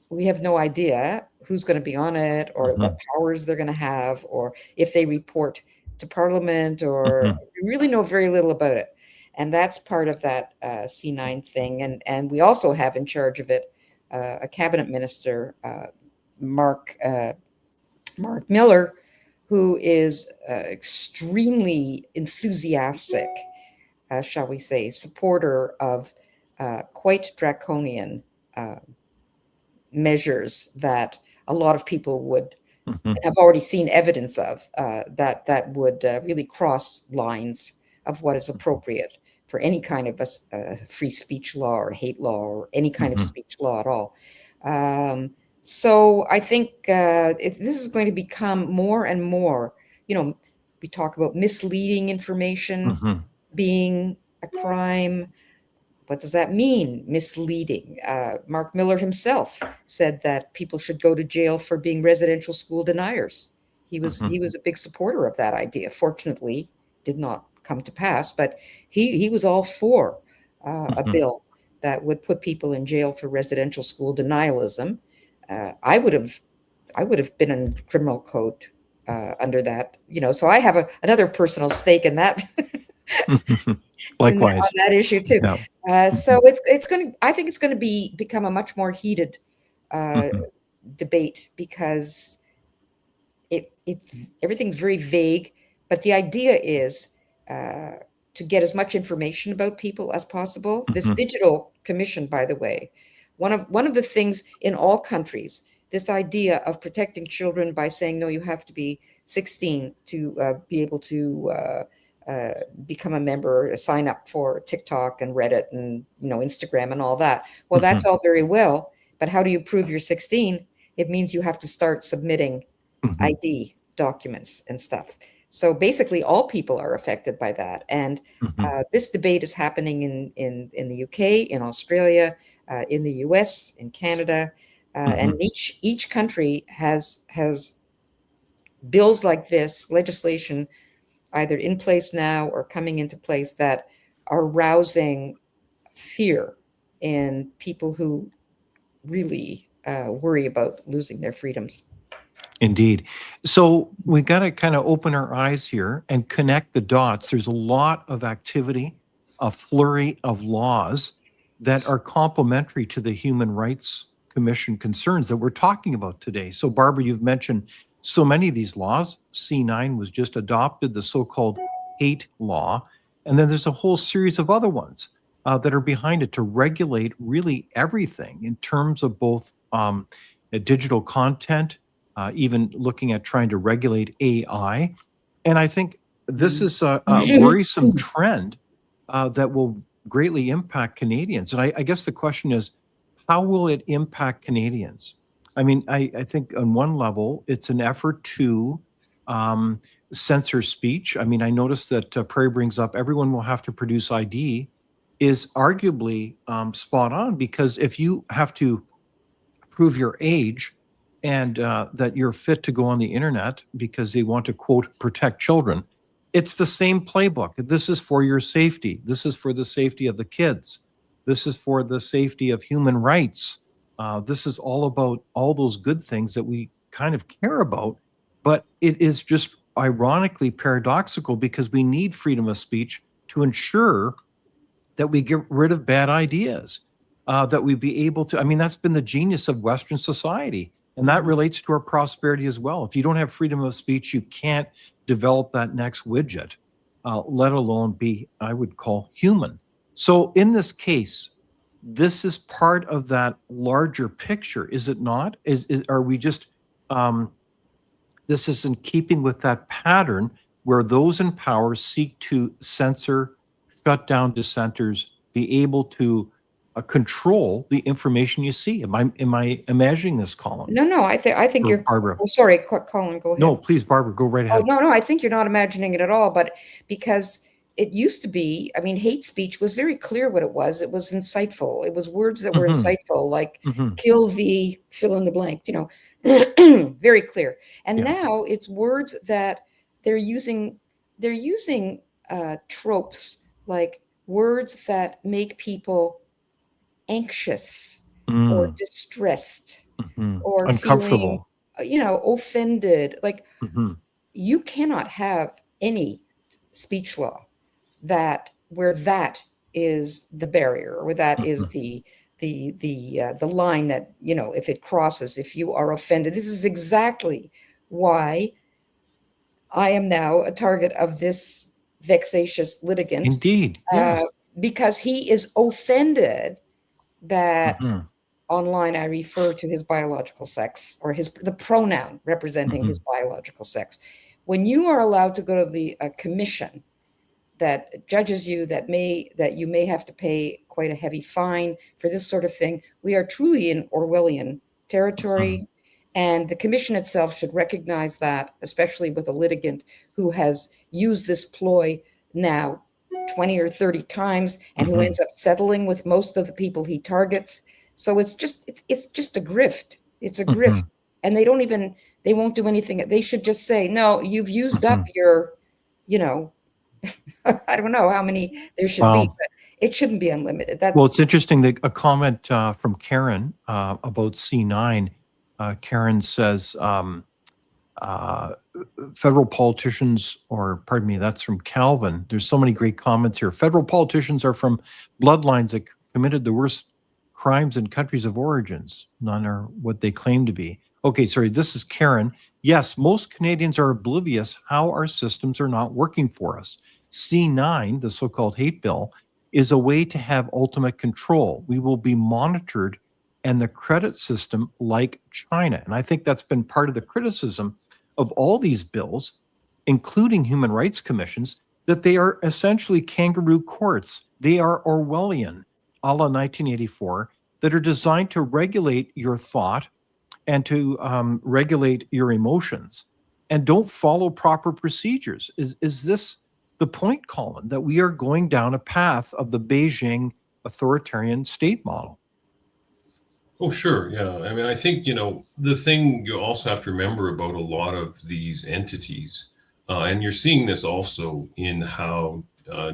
we have no idea who's going to be on it or what powers they're going to have, or if they report to Parliament, or we really know very little about it. And that's part of that C9 thing. And we also have in charge of it a cabinet minister, Mark Miller, who is extremely enthusiastic, shall we say, supporter of quite draconian measures that a lot of people would have already seen evidence of, that would really cross lines of what is appropriate for any kind of a free speech law or hate law or any kind of speech law at all. So I think this is going to become more and more, we talk about misleading information being a crime, What does that mean? Misleading. Mark Miller himself said that people should go to jail for being residential school deniers. He was a big supporter of that idea. Fortunately, did not come to pass, but he was all for a bill that would put people in jail for residential school denialism. I would have been in the criminal code under that, so I have another personal stake in that. Likewise. On that issue too. Yeah. So I think it's going to become a much more heated debate, because everything's very vague, but the idea is to get as much information about people as possible. This digital commission, by the way, one of the things in all countries, this idea of protecting children by saying, no, you have to be 16 to be able to become a member, sign up for TikTok and Reddit and Instagram and all that. Well, that's all very well, but how do you prove you're 16? It means you have to start submitting ID documents and stuff. So basically, all people are affected by that. And this debate is happening in the UK, in Australia, in the US, in Canada, and each country has bills like this, legislation either in place now or coming into place, that are rousing fear in people who really worry about losing their freedoms. Indeed. So we got to kind of open our eyes here and connect the dots. There's a lot of activity, a flurry of laws that are complementary to the Human Rights Commission concerns that we're talking about today. So Barbara, you've mentioned so many of these laws. C9 was just adopted, the so-called hate law. And then there's a whole series of other ones that are behind it to regulate really everything in terms of both digital content, even looking at trying to regulate AI. And I think this is a worrisome trend that will greatly impact Canadians. And I guess the question is, how will it impact Canadians? I mean, I think on one level, it's an effort to censor speech. I mean, I noticed that Prairie brings up everyone will have to produce ID is arguably spot on, because if you have to prove your age and that you're fit to go on the internet because they want to, quote, protect children, it's the same playbook. This is for your safety. This is for the safety of the kids. This is for the safety of human rights. This is all about all those good things that we kind of care about. But it is just ironically paradoxical, because we need freedom of speech to ensure that we get rid of bad ideas, that we be able to, I mean, that's been the genius of Western society. And that relates to our prosperity as well. If you don't have freedom of speech, you can't develop that next widget, let alone be, I would call, human. So in this case, this is part of that larger picture, is it not? Are we just, this is in keeping with that pattern where those in power seek to censor, shut down dissenters, be able to control the information you see. Am I imagining this, Colin? No, I think Or you're. Barbara? Oh, sorry, Colin, go ahead. No, please, Barbara, go right ahead. Oh, no, I think you're not imagining it at all. But because it used to be, I mean, hate speech was very clear what it was. It was insightful. It was words that were insightful, like kill the fill in the blank, very clear. And now it's words that they're using tropes, like words that make people anxious or distressed or uncomfortable, feeling, offended. Like you cannot have any speech law where that is the barrier, or where that is the line that, if it crosses, if you are offended. This is exactly why I am now a target of this vexatious litigant. Indeed, yes. Because he is offended that online I refer to his biological sex, or the pronoun representing his biological sex. When you are allowed to go to the commission that judges you, that you may have to pay quite a heavy fine for this sort of thing, we are truly in Orwellian territory. And the commission itself should recognize that, especially with a litigant who has used this ploy now 20 or 30 times, and who Mhm. ends up settling with most of the people he targets. So it's just a grift. It's a grift. Mhm. And they won't do anything. They should just say, no, you've used up Mhm. your, you know, I don't know how many there should be, Wow. but it shouldn't be unlimited. Well, it's interesting that a comment from Karen about C9. Karen says, uh, federal politicians, or pardon me, that's from Calvin. There's so many great comments here. Federal politicians are from bloodlines that committed the worst crimes in countries of origins. None are what they claim to be. Okay, sorry, this is Karen. Yes, most Canadians are oblivious how our systems are not working for us. C9, the so-called hate bill, is a way to have ultimate control. We will be monitored and the credit system like China. And I think that's been part of the criticism of all these bills, including human rights commissions, that they are essentially kangaroo courts. They are Orwellian, a la 1984, that are designed to regulate your thought and to regulate your emotions and don't follow proper procedures. Is this the point, Colin, that we are going down a path of the Beijing authoritarian state model? Oh, sure. Yeah. I mean, I think, the thing you also have to remember about a lot of these entities, and you're seeing this also in how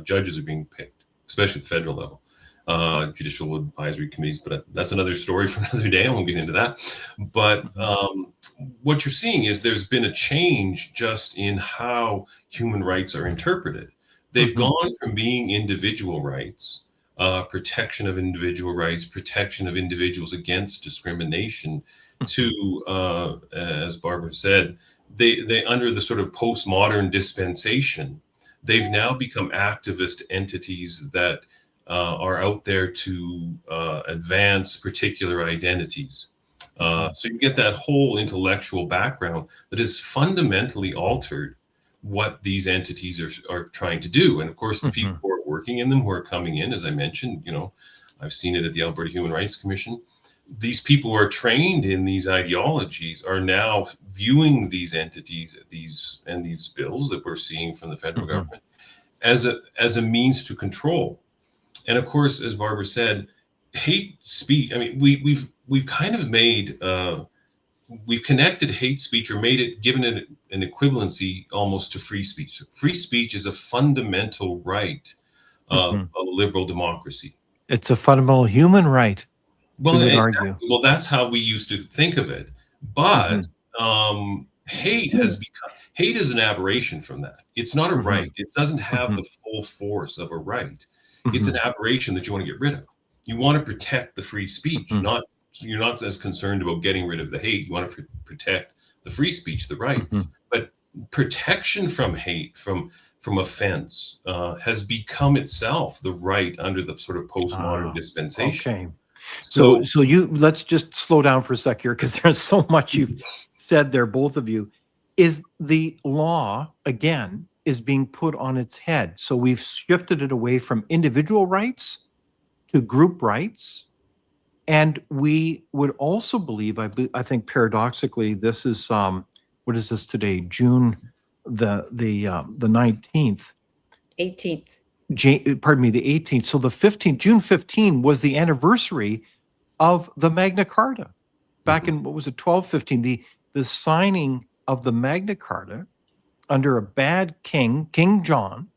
judges are being picked, especially at the federal level, judicial advisory committees, but that's another story for another day. I won't get into that. But Mhm. what you're seeing is there's been a change just in how human rights are interpreted. They've Mhm. gone from being individual rights, protection of individual rights, protection of individuals against discrimination, Mhm. to, as Barbara said, they under the sort of postmodern dispensation, they've now become activist entities that are out there to advance particular identities. Mhm. So you get that whole intellectual background that has fundamentally altered what these entities are trying to do. And of course, the people Mhm. who are working in them, who are coming in, as I mentioned, I've seen it at the Alberta Human Rights Commission. These people who are trained in these ideologies are now viewing these entities, these bills that we're seeing from the federal Mhm. government as a means to control. And of course, as Barbara said, hate speech. I mean, we've kind of made we've connected hate speech, or made it, given it an equivalency almost to free speech. Free speech is a fundamental right of Mhm. a liberal democracy. It's a fundamental human right, we Well, would argue. exactly. Well, that's how we used to think of it. But Mhm. hate is an aberration from that. It's not a Mhm. right. It doesn't have Mhm. the full force of a right. It's an Mhm. aberration that you want to get rid of. You want to protect the free speech, Mhm. not you're not as concerned about getting rid of the hate. You want to protect the free speech, the right. Mhm. But protection from hate, from offense, has become itself the right under the sort of postmodern Ah, dispensation. okay. So So, so you let's just slow down for a sec here, because there's so much you've said there, both of you. Is the law, again, is being put on its head. So we've shifted it away from individual rights to group rights. And we would also believe, I think paradoxically, this is what is this today? June the 19th. 18th. Pardon me, the 18th. So the 15th, June 15 was the anniversary of the Magna Carta. Back mhm. in, what was it, 1215, the signing of the Magna Carta under a bad king, King John,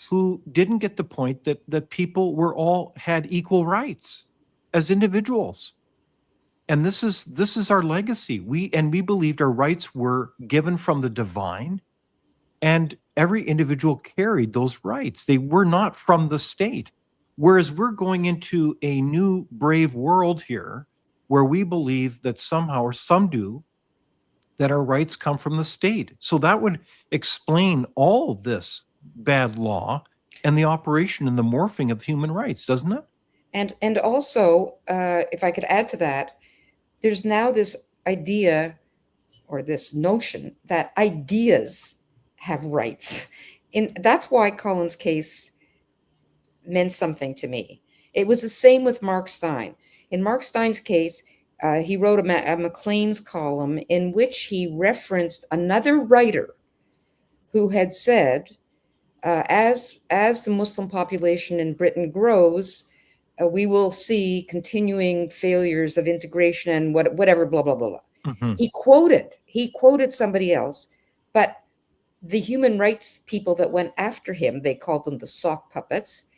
who didn't get the point that people were all had equal rights as individuals. And this is our legacy. We believed our rights were given from the divine, and every individual carried those rights. They were not from the state. Whereas we're going into a new brave world here, where we believe that somehow, or some do, that our rights come from the state. So that would explain all this bad law and the operation and the morphing of human rights, doesn't it? And also, if I could add to that, there's now this idea or this notion that ideas have rights. And that's why Colin's case meant something to me. It was the same with Mark Steyn. In Mark Stein's case, he wrote a Maclean's column in which he referenced another writer who had said, as the Muslim population in Britain grows, we will see continuing failures of integration and whatever, blah, blah, blah, blah. Mhm. He quoted somebody else, but the human rights people that went after him, they called them the sock puppets,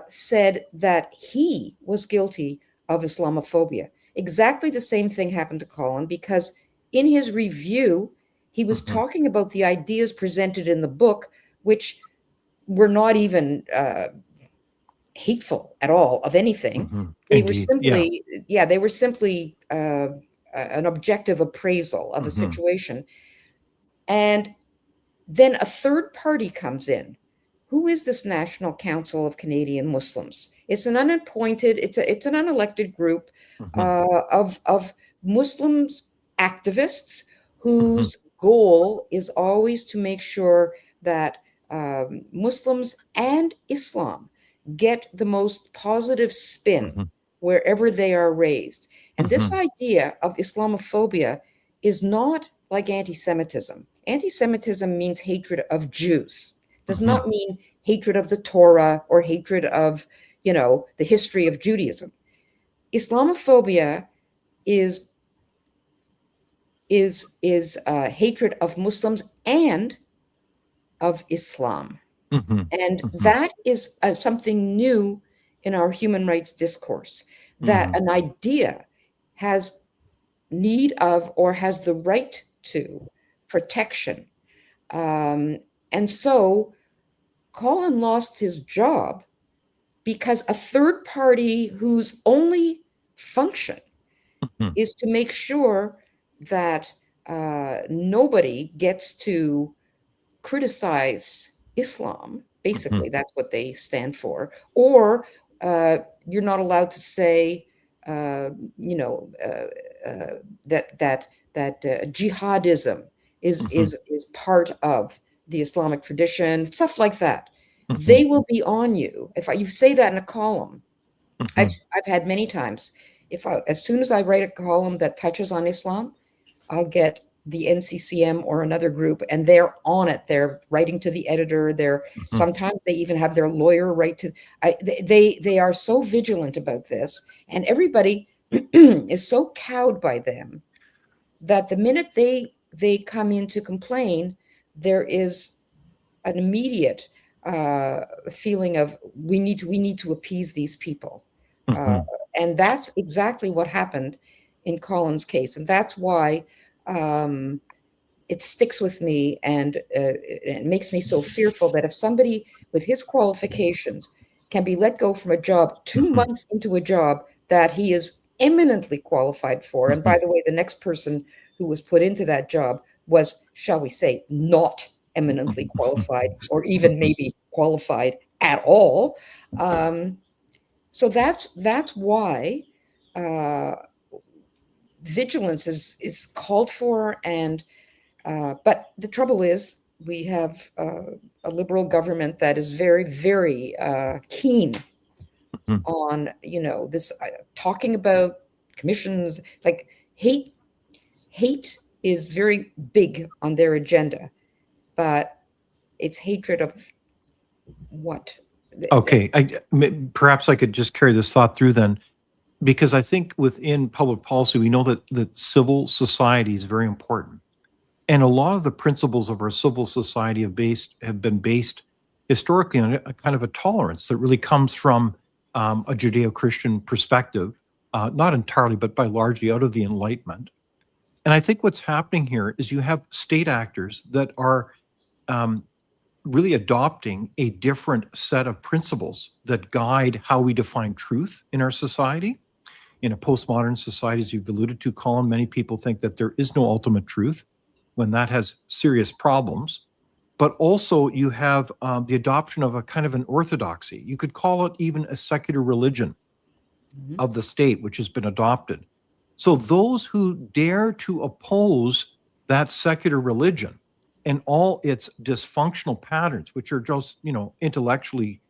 said that he was guilty of Islamophobia. Exactly the same thing happened to Collin, because in his review, he was talking about the ideas presented in the book, which were not even hateful at all of anything. They were Indeed. Yeah. simply, they were simply an objective appraisal of a situation. And then a third party comes in. Who is this National Council of Canadian Muslims? It's an unappointed, it's an unelected group of Muslims activists whose goal is always to make sure that Muslims and Islam get the most positive spin wherever they are raised. And this idea of Islamophobia is not like anti-Semitism. Anti-Semitism means hatred of Jews. Does not mean hatred of the Torah or hatred of, the history of Judaism. Islamophobia is hatred of Muslims and of Islam. And that is something new in our human rights discourse, that an idea has need of or has the right to protection. And so Collin lost his job because a third party whose only function is to make sure that nobody gets to criticize Islam. Basically, that's what they stand for. Or you're not allowed to say, that jihadism is part of the Islamic tradition, stuff like that. They will be on you if you say that in a column. I've had many times. As soon as I write a column that touches on Islam, I'll get the NCCM or another group, and they're on it. They're writing to the editor. Sometimes they even have their lawyer write to. They are so vigilant about this, and everybody is so cowed by them that the minute they come in to complain, there is an immediate feeling of we need to appease these people, and that's exactly what happened in Collin's case, and that's why it sticks with me, and it makes me so fearful that if somebody with his qualifications can be let go from a job 2 months into a job that he is eminently qualified for, and by the way, the next person who was put into that job was, shall we say, not eminently qualified, or even maybe qualified at all. So that's why vigilance is called for, and but the trouble is we have a liberal government that is very, very keen on this talking about commissions. Like hate is very big on their agenda, but it's hatred of what? Okay, perhaps I could just carry this thought through then, because I think within public policy, we know that civil society is very important. And a lot of the principles of our civil society have been based historically on a kind of a tolerance that really comes from a Judeo-Christian perspective, not entirely, but by largely out of the Enlightenment. And I think what's happening here is you have state actors that are really adopting a different set of principles that guide how we define truth in our society. In a postmodern society, as you've alluded to, Collin, many people think that there is no ultimate truth, when that has serious problems. But also you have the adoption of a kind of an orthodoxy. You could call it even a secular religion of the state, which has been adopted. So those who dare to oppose that secular religion and all its dysfunctional patterns, which are just, intellectually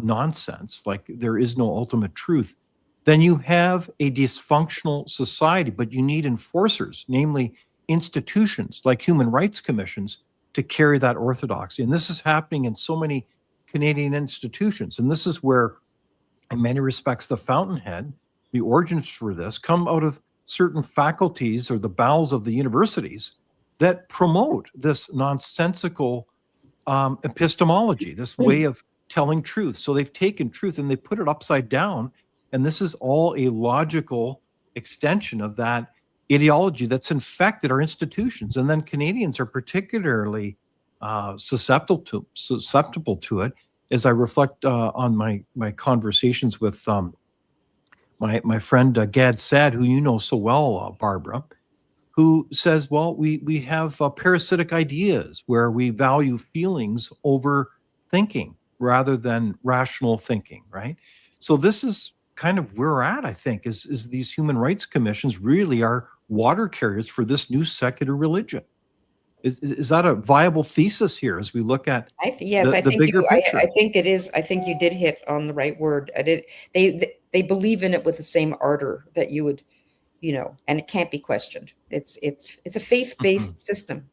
nonsense, like there is no ultimate truth, then you have a dysfunctional society. But you need enforcers, namely institutions like human rights commissions, to carry that orthodoxy. And this is happening in so many Canadian institutions. And this is where, in many respects, the fountainhead, the origins for this, come out of certain faculties or the bowels of the universities that promote this nonsensical epistemology, this way of telling truth. So they've taken truth and they put it upside down. And this is all a logical extension of that ideology that's infected our institutions. And then Canadians are particularly susceptible to it. As I reflect on my conversations with my friend Gad Sad, who you know so well, Barbara, who says, well, we have parasitic ideas where we value feelings over thinking rather than rational thinking, right? So this is kind of where we're at, I think, is these human rights commissions really are water carriers for this new secular religion. Is that a viable thesis here as we look at yes, I the think bigger picture? I think it is. I think you did hit on the right word. They believe in it with the same ardor that you would, and it can't be questioned. It's a faith-based system.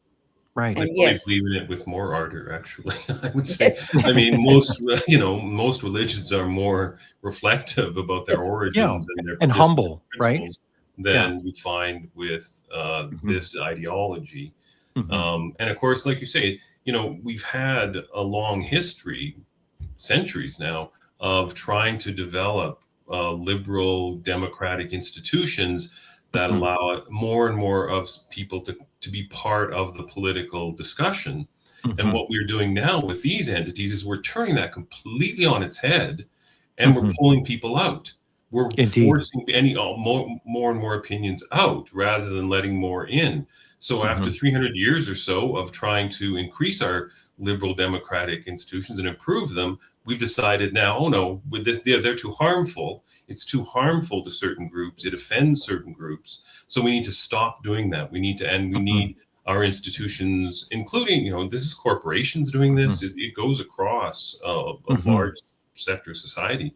Right. And I yes, believe in it with more ardor, actually. I would say. yes. I mean, most religions are more reflective about their Yes. origins and their And humble, right? principles than we find with this ideology. And of course, like you say, we've had a long history, centuries now, of trying to develop liberal democratic institutions that allow more and more of people to be part of the political discussion. And what we're doing now with these entities is we're turning that completely on its head, and we're pulling people out. We're forcing more and more opinions out rather than letting more in. So after 300 years or so of trying to increase our liberal democratic institutions and improve them, we've decided now, oh no, with this, they're too harmful. It's too harmful to certain groups. It offends certain groups. So we need to stop doing that. We need our institutions, including, this is corporations doing this. It goes across a large sector of society,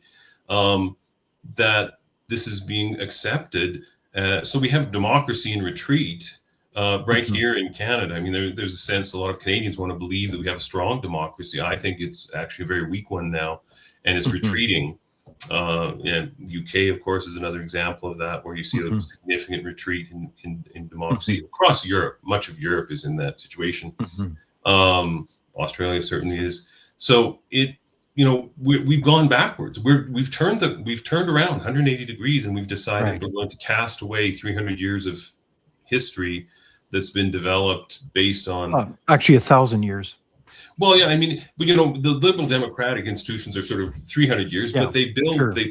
that this is being accepted. So we have democracy in retreat. Right here in Canada, I mean, there's a sense a lot of Canadians want to believe that we have a strong democracy. I think it's actually a very weak one now, and it's retreating. And the UK, of course, is another example of that, where you see a significant retreat in democracy across Europe. Much of Europe is in that situation. Australia certainly is. So we've gone backwards. We've turned around 180 degrees, and we've decided we're going to cast away 300 years of history that's been developed based on actually 1,000 years. Well, yeah, I mean, but the liberal democratic institutions are sort of 300 years, but they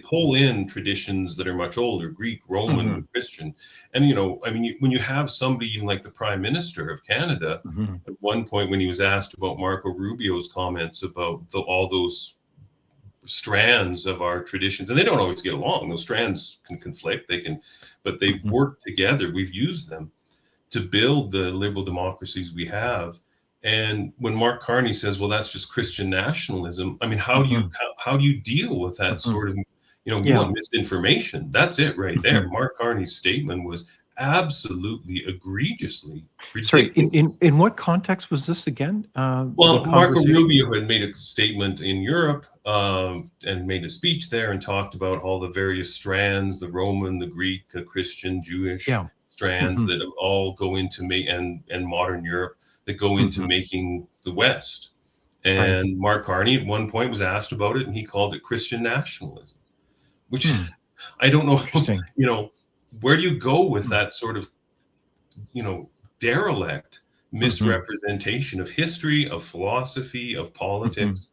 pull in traditions that are much older, Greek, Roman, Christian. And, I mean, when you have somebody even like the Prime Minister of Canada, at one point when he was asked about Marco Rubio's comments about all those strands of our traditions, and they don't always get along. Those strands can conflict, but they've worked together. We've used them to build the liberal democracies we have. And when Mark Carney says, well, that's just Christian nationalism, I mean, how do you deal with that sort of, misinformation? That's it right there. Mark Carney's statement was absolutely egregiously ridiculous. Sorry, in what context was this again? Well, Marco Rubio had made a statement in Europe and made a speech there and talked about all the various strands, the Roman, the Greek, the Christian, Jewish strands that all go into and modern Europe that go into making the West. And Mark Carney at one point was asked about it, and he called it Christian nationalism, which I don't know, where do you go with that sort of, derelict misrepresentation of history, of philosophy, of politics.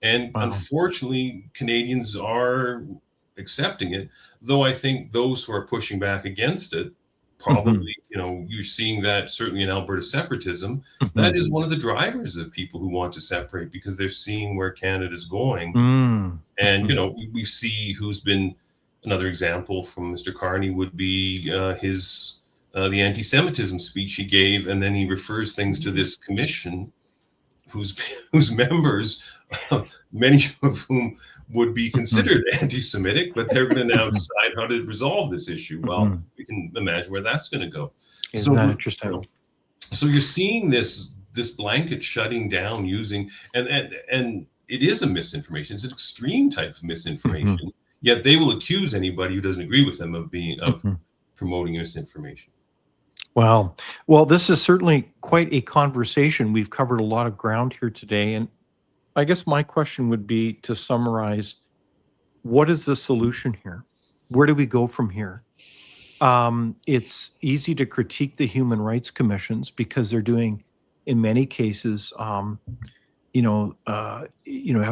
And unfortunately, Canadians are accepting it, though I think those who are pushing back against it, probably, you're seeing that certainly in Alberta separatism, that is one of the drivers of people who want to separate, because they're seeing where Canada's going. And, we see who's been, another example from Mr. Carney would be the anti-Semitism speech he gave, and then he refers things to this commission whose members, many of whom would be considered anti-Semitic, but they're going to now decide how to resolve this issue. Well, we can imagine where that's going to go. Isn't that interesting? So you're seeing this this blanket shutting down using, and it is a misinformation. It's an extreme type of misinformation. Yet they will accuse anybody who doesn't agree with them of promoting misinformation. Wow. Well, this is certainly quite a conversation. We've covered a lot of ground here today. And I guess my question would be to summarize, what is the solution here? Where do we go from here? It's easy to critique the human rights commissions because they're doing, in many cases, have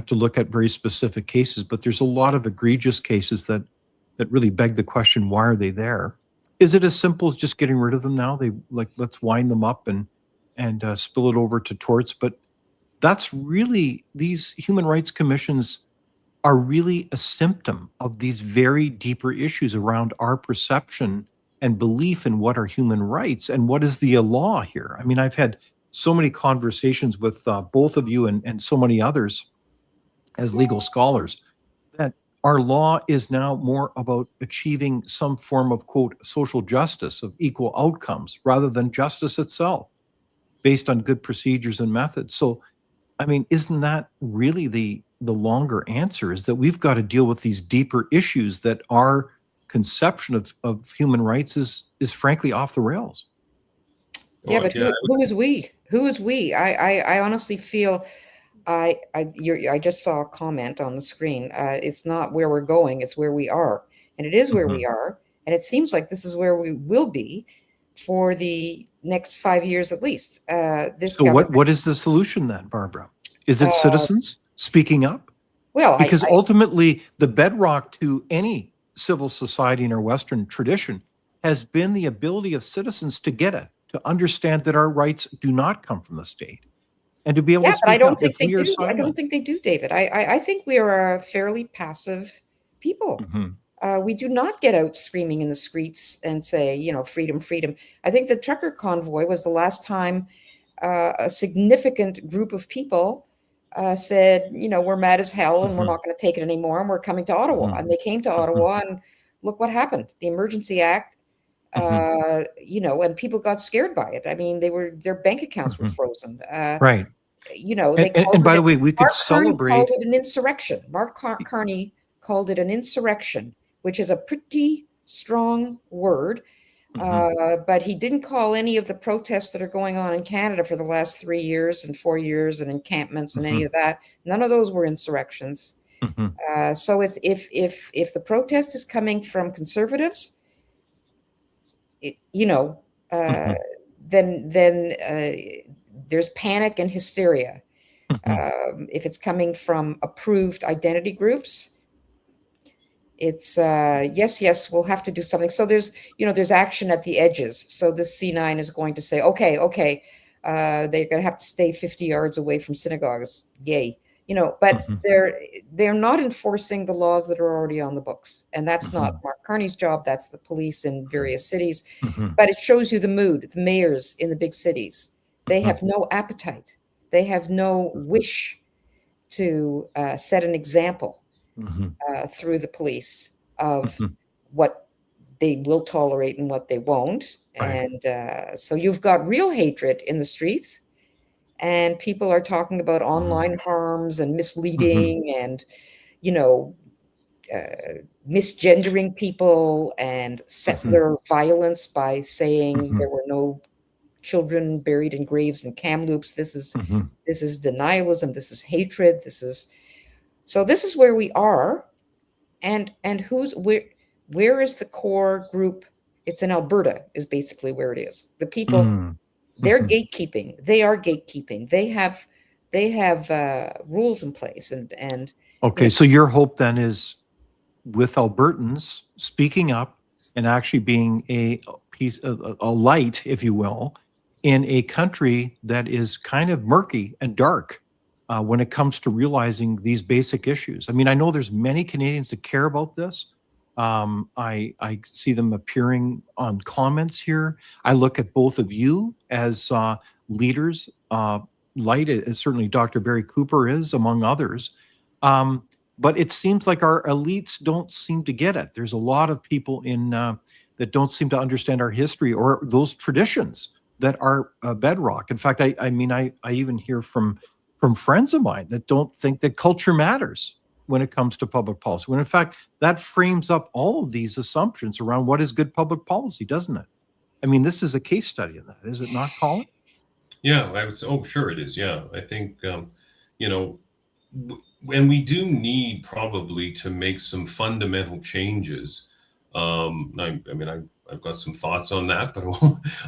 to look at very specific cases, but there's a lot of egregious cases that really beg the question, why are they there? Is it as simple as just getting rid of them now? Let's wind them up and spill it over to torts. But that's really, these human rights commissions are really a symptom of these very deeper issues around our perception and belief in what are human rights and what is the law here. I mean, I've had so many conversations with both of you and so many others as legal scholars that our law is now more about achieving some form of, quote, social justice of equal outcomes rather than justice itself based on good procedures and methods. So, I mean, isn't that really the longer answer, is that we've got to deal with these deeper issues that our conception of human rights is frankly off the rails. Yeah, but who is we? Who is we? I honestly feel I just saw a comment on the screen. It's not where we're going, it's where we are. And it is where we are. And it seems like this is where we will be for the next 5 years at least. So what is the solution then, Barbara? Is it citizens speaking up? Well, because ultimately the bedrock to any civil society in our Western tradition has been the ability of citizens to get it, to understand that our rights do not come from the state, and to be able to speak but I don't up think if they we are do. I silent. don't think they do, David. I think we are a fairly passive people. We do not get out screaming in the streets and say, freedom, freedom. I think the trucker convoy was the last time a significant group of people said, we're mad as hell and we're not going to take it anymore and we're coming to Ottawa. And they came to Ottawa and look what happened. The Emergency Act, and people got scared by it. I mean, their bank accounts were frozen. Right. And by the way, we could Mark celebrate. Carney called it an insurrection. Mark Carney called it an insurrection, which is a pretty strong word. But he didn't call any of the protests that are going on in Canada for the last 3 years and 4 years and encampments and any of that. None of those were insurrections. So it's if the protest is coming from conservatives, then there's panic and hysteria. If it's coming from approved identity groups, it's yes, we'll have to do something. So there's action at the edges. So this C9 is going to say, okay, they're going to have to stay 50 yards away from synagogues. Yay. But they're not enforcing the laws that are already on the books. And that's not Mark Carney's job. That's the police in various cities. But it shows you the mood. The mayors in the big cities, they have no appetite. They have no wish to set an example through the police of what they will tolerate and what they won't. Right. And so you've got real hatred in the streets. And people are talking about online harms and misleading and, misgendering people and settler violence by saying there were no children buried in graves in Kamloops. This is denialism. This is hatred. This is where we are. And where is the core group? It's in Alberta is basically where it is. The people. They're gatekeeping. They are gatekeeping. They have rules in place and okay. So your hope then is with Albertans speaking up and actually being a light, if you will, in a country that is kind of murky and dark when it comes to realizing these basic issues. I mean, I know there's many Canadians that care about this. I see them appearing on comments here. I look at both of you as leaders. Light is certainly Dr. Barry Cooper is, among others. But it seems like our elites don't seem to get it. There's a lot of people that don't seem to understand our history or those traditions that are bedrock. In fact, I mean, I even hear from friends of mine that don't think that culture matters when it comes to public policy, when in fact that frames up all of these assumptions around what is good public policy, doesn't it? I mean, this is a case study in that, is it not, Colin? Yeah, I would say, oh, sure it is. Yeah, I think, you know, and we do need probably to make some fundamental changes. I mean, I've got some thoughts on that,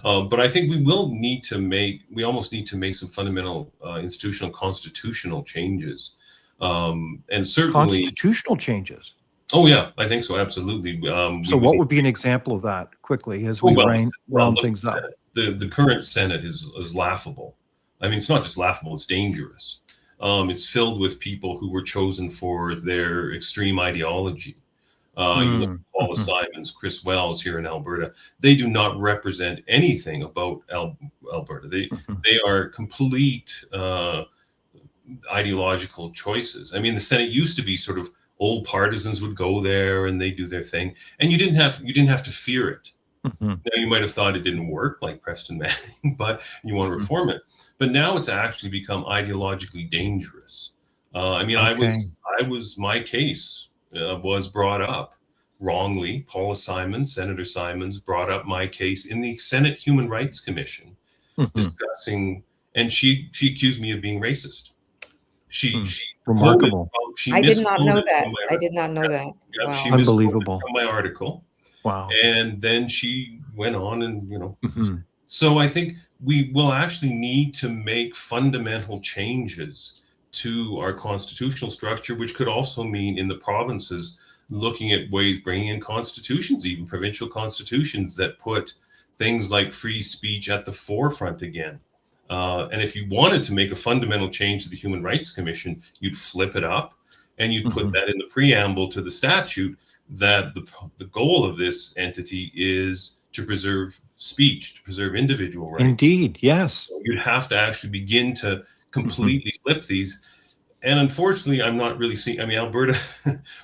but I think we almost need to make some fundamental institutional constitutional changes. And certainly, Constitutional changes. oh yeah, I think so, absolutely. So what would be an example of that quickly as we round things up? The current Senate is laughable. I mean, it's not just laughable, it's dangerous. It's filled with people who were chosen for their extreme ideology. You look at Paula Simons, Chris Wells here in Alberta. They do not represent anything about Alberta. They are complete ideological choices. I mean, the Senate used to be sort of old partisans would go there and they do their thing, and you didn't have to fear it. Now, you might have thought it didn't work, like Preston Manning, but you want to reform it. But now it's actually become ideologically dangerous. I mean, my case was brought up wrongly. Paula Simons, Senator Simons, brought up my case in the Senate Human Rights Commission, discussing, and she accused me of being racist. She remarkable. I did not know that. I did not know that. Yeah, wow. She Unbelievable. from my article. Wow. And then she went on and, so I think we will actually need to make fundamental changes to our constitutional structure, which could also mean in the provinces looking at ways, bringing in constitutions, even provincial constitutions that put things like free speech at the forefront again. And if you wanted to make a fundamental change to the Human Rights Commission, you'd flip it up and you'd put that in the preamble to the statute, that the goal of this entity is to preserve speech, to preserve individual rights. Indeed, yes. So you'd have to actually begin to completely flip these. And unfortunately, I'm not really seeing, I mean, Alberta,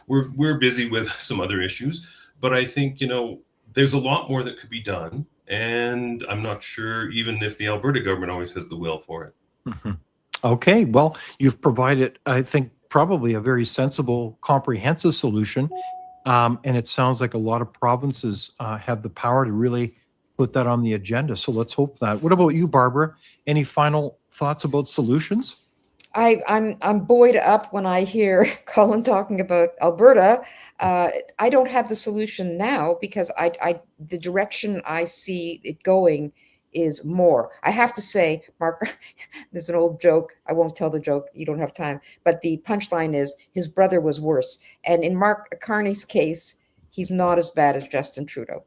we're busy with some other issues, but I think, there's a lot more that could be done. And I'm not sure even if the Alberta government always has the will for it. Okay, well, you've provided, I think, probably a very sensible, comprehensive solution. And it sounds like a lot of provinces have the power to really put that on the agenda. So let's hope that. What about you, Barbara? Any final thoughts about solutions? I'm buoyed up when I hear Colin talking about Alberta. I don't have the solution now because the direction I see it going is more. I have to say, Mark, there's an old joke. I won't tell the joke. You don't have time. But the punchline is his brother was worse. And in Mark Carney's case, he's not as bad as Justin Trudeau.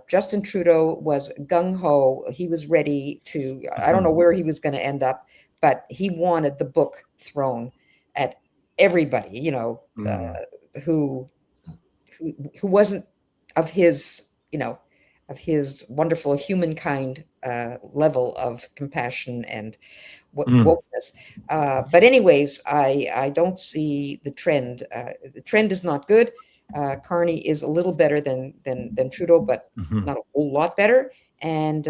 Justin Trudeau was gung-ho. He was ready to, I don't know where he was going to end up, but he wanted the book thrown at everybody, who wasn't of his, of his wonderful humankind level of compassion and wokeness. But anyways, I don't see the trend. The trend is not good. Carney is a little better than Trudeau, but not a whole lot better. And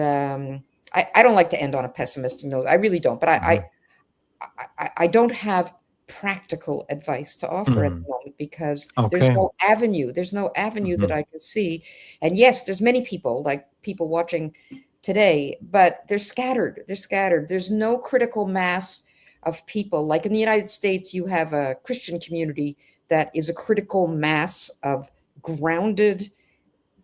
I don't like to end on a pessimistic note. I really don't. But I don't have practical advice to offer at the moment because there's no avenue. There's no avenue that I can see. And yes, there's many people, like people watching today, but they're scattered. They're scattered. There's no critical mass of people. Like in the United States, you have a Christian community that is a critical mass of grounded,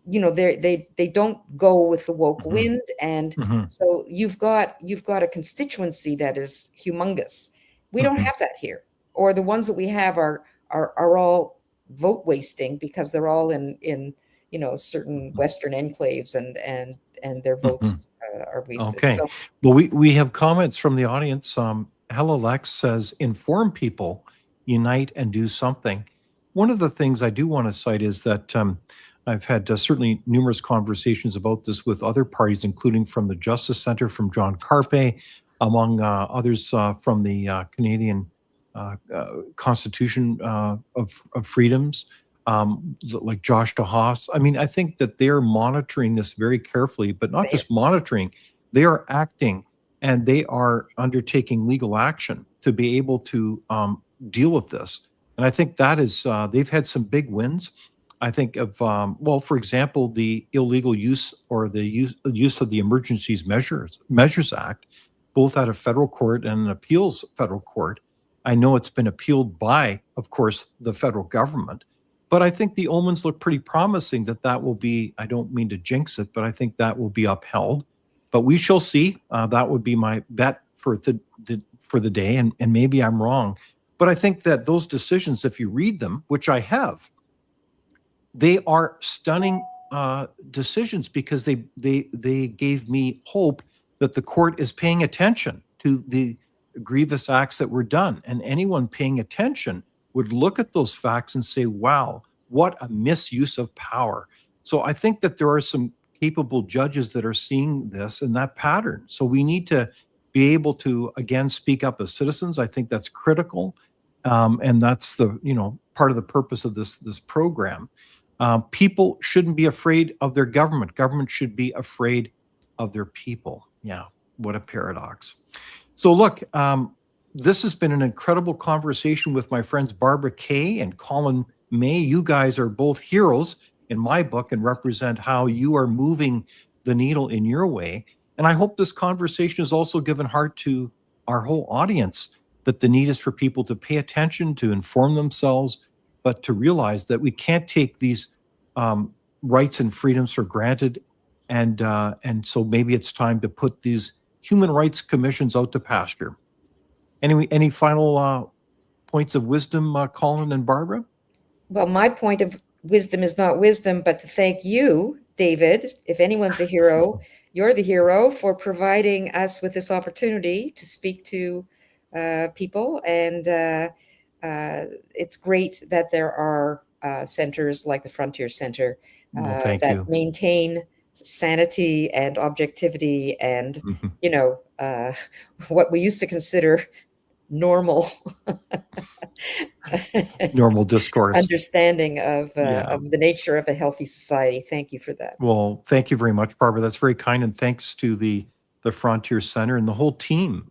they don't go with the woke wind. And so you've got a constituency that is humongous. We don't have that here. Or the ones that we have are all vote wasting because they're all in certain Western enclaves and their votes are wasted. Okay. So, well, we have comments from the audience. Hella Lex says, inform people, unite and do something. One of the things I do want to cite is that I've had certainly numerous conversations about this with other parties, including from the Justice Center, from John Carpe, among others from the Canadian Constitution of Freedoms, like Josh DeHaas. I mean, I think that they're monitoring this very carefully, but not just monitoring, They are acting and they are undertaking legal action to be able to deal with this. And I think that is, they've had some big wins. I think of, well, for example, the illegal use or the use of the Measures Act, both out of federal court and an appeals federal court. I know it's been appealed by, of course, the federal government, but I think the omens look pretty promising that that will be, I don't mean to jinx it, but I think that will be upheld. But we shall see. That would be my bet for the day, and maybe I'm wrong. But I think that those decisions, if you read them, which I have, they are stunning decisions because they gave me hope that the court is paying attention to the grievous acts that were done. And anyone paying attention would look at those facts and say, wow, what a misuse of power. So I think that there are some capable judges that are seeing this and that pattern. So we need to be able to, again, speak up as citizens. I think that's critical. And that's the, part of the purpose of this program. People shouldn't be afraid of their government. Government should be afraid of their people. Yeah, what a paradox. So look, this has been an incredible conversation with my friends Barbara Kay and Collin May. You guys are both heroes in my book and represent how you are moving the needle in your way. And I hope this conversation has also given heart to our whole audience, that the need is for people to pay attention, to inform themselves, but to realize that we can't take these rights and freedoms for granted. And so maybe it's time to put these human rights commissions out to pasture. Any final points of wisdom, Collin and Barbara? Well, my point of wisdom is not wisdom, but to thank you, David. If anyone's a hero, you're the hero for providing us with this opportunity to speak to people. And it's great that there are centers like the Frontier Center that maintain sanity and objectivity and, what we used to consider normal discourse, understanding of the nature of a healthy society. Thank you for that. Well, thank you very much, Barbara. That's very kind, and thanks to the Frontier Center and the whole team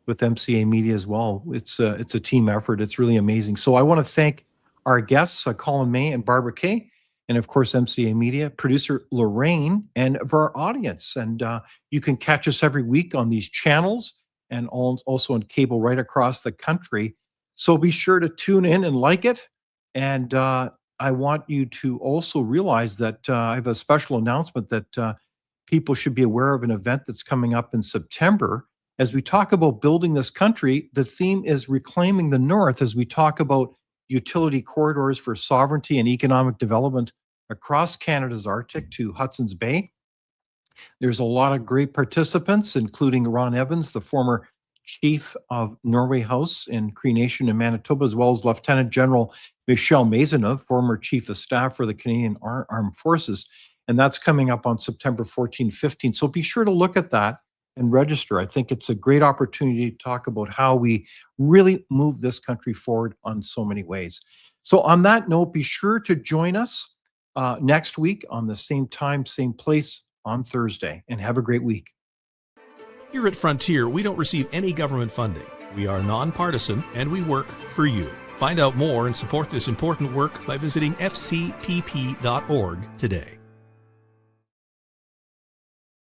with MCA Media as well. It's a team effort. It's really amazing. So I want to thank our guests, Collin May and Barbara Kay, and of course MCA Media, producer Lorraine, and of our audience. And you can catch us every week on these channels and also on cable right across the country. So be sure to tune in and like it. And I want you to also realize that I have a special announcement that people should be aware of, an event that's coming up in September. As we talk about building this country, the theme is reclaiming the North as we talk about utility corridors for sovereignty and economic development across Canada's Arctic to Hudson's Bay. There's a lot of great participants, including Ron Evans, the former chief of Norway House in Cree Nation in Manitoba, as well as Lieutenant General Michel Maisonneuve, former chief of staff for the Canadian Armed Forces. And that's coming up on September 14, 15. So be sure to look at that and register. I think it's a great opportunity to talk about how we really move this country forward on so many ways. So on that note, be sure to join us next week on the same time, same place on Thursday, and have a great week. Here at Frontier, we don't receive any government funding. We are nonpartisan and we work for you. Find out more and support this important work by visiting fcpp.org today.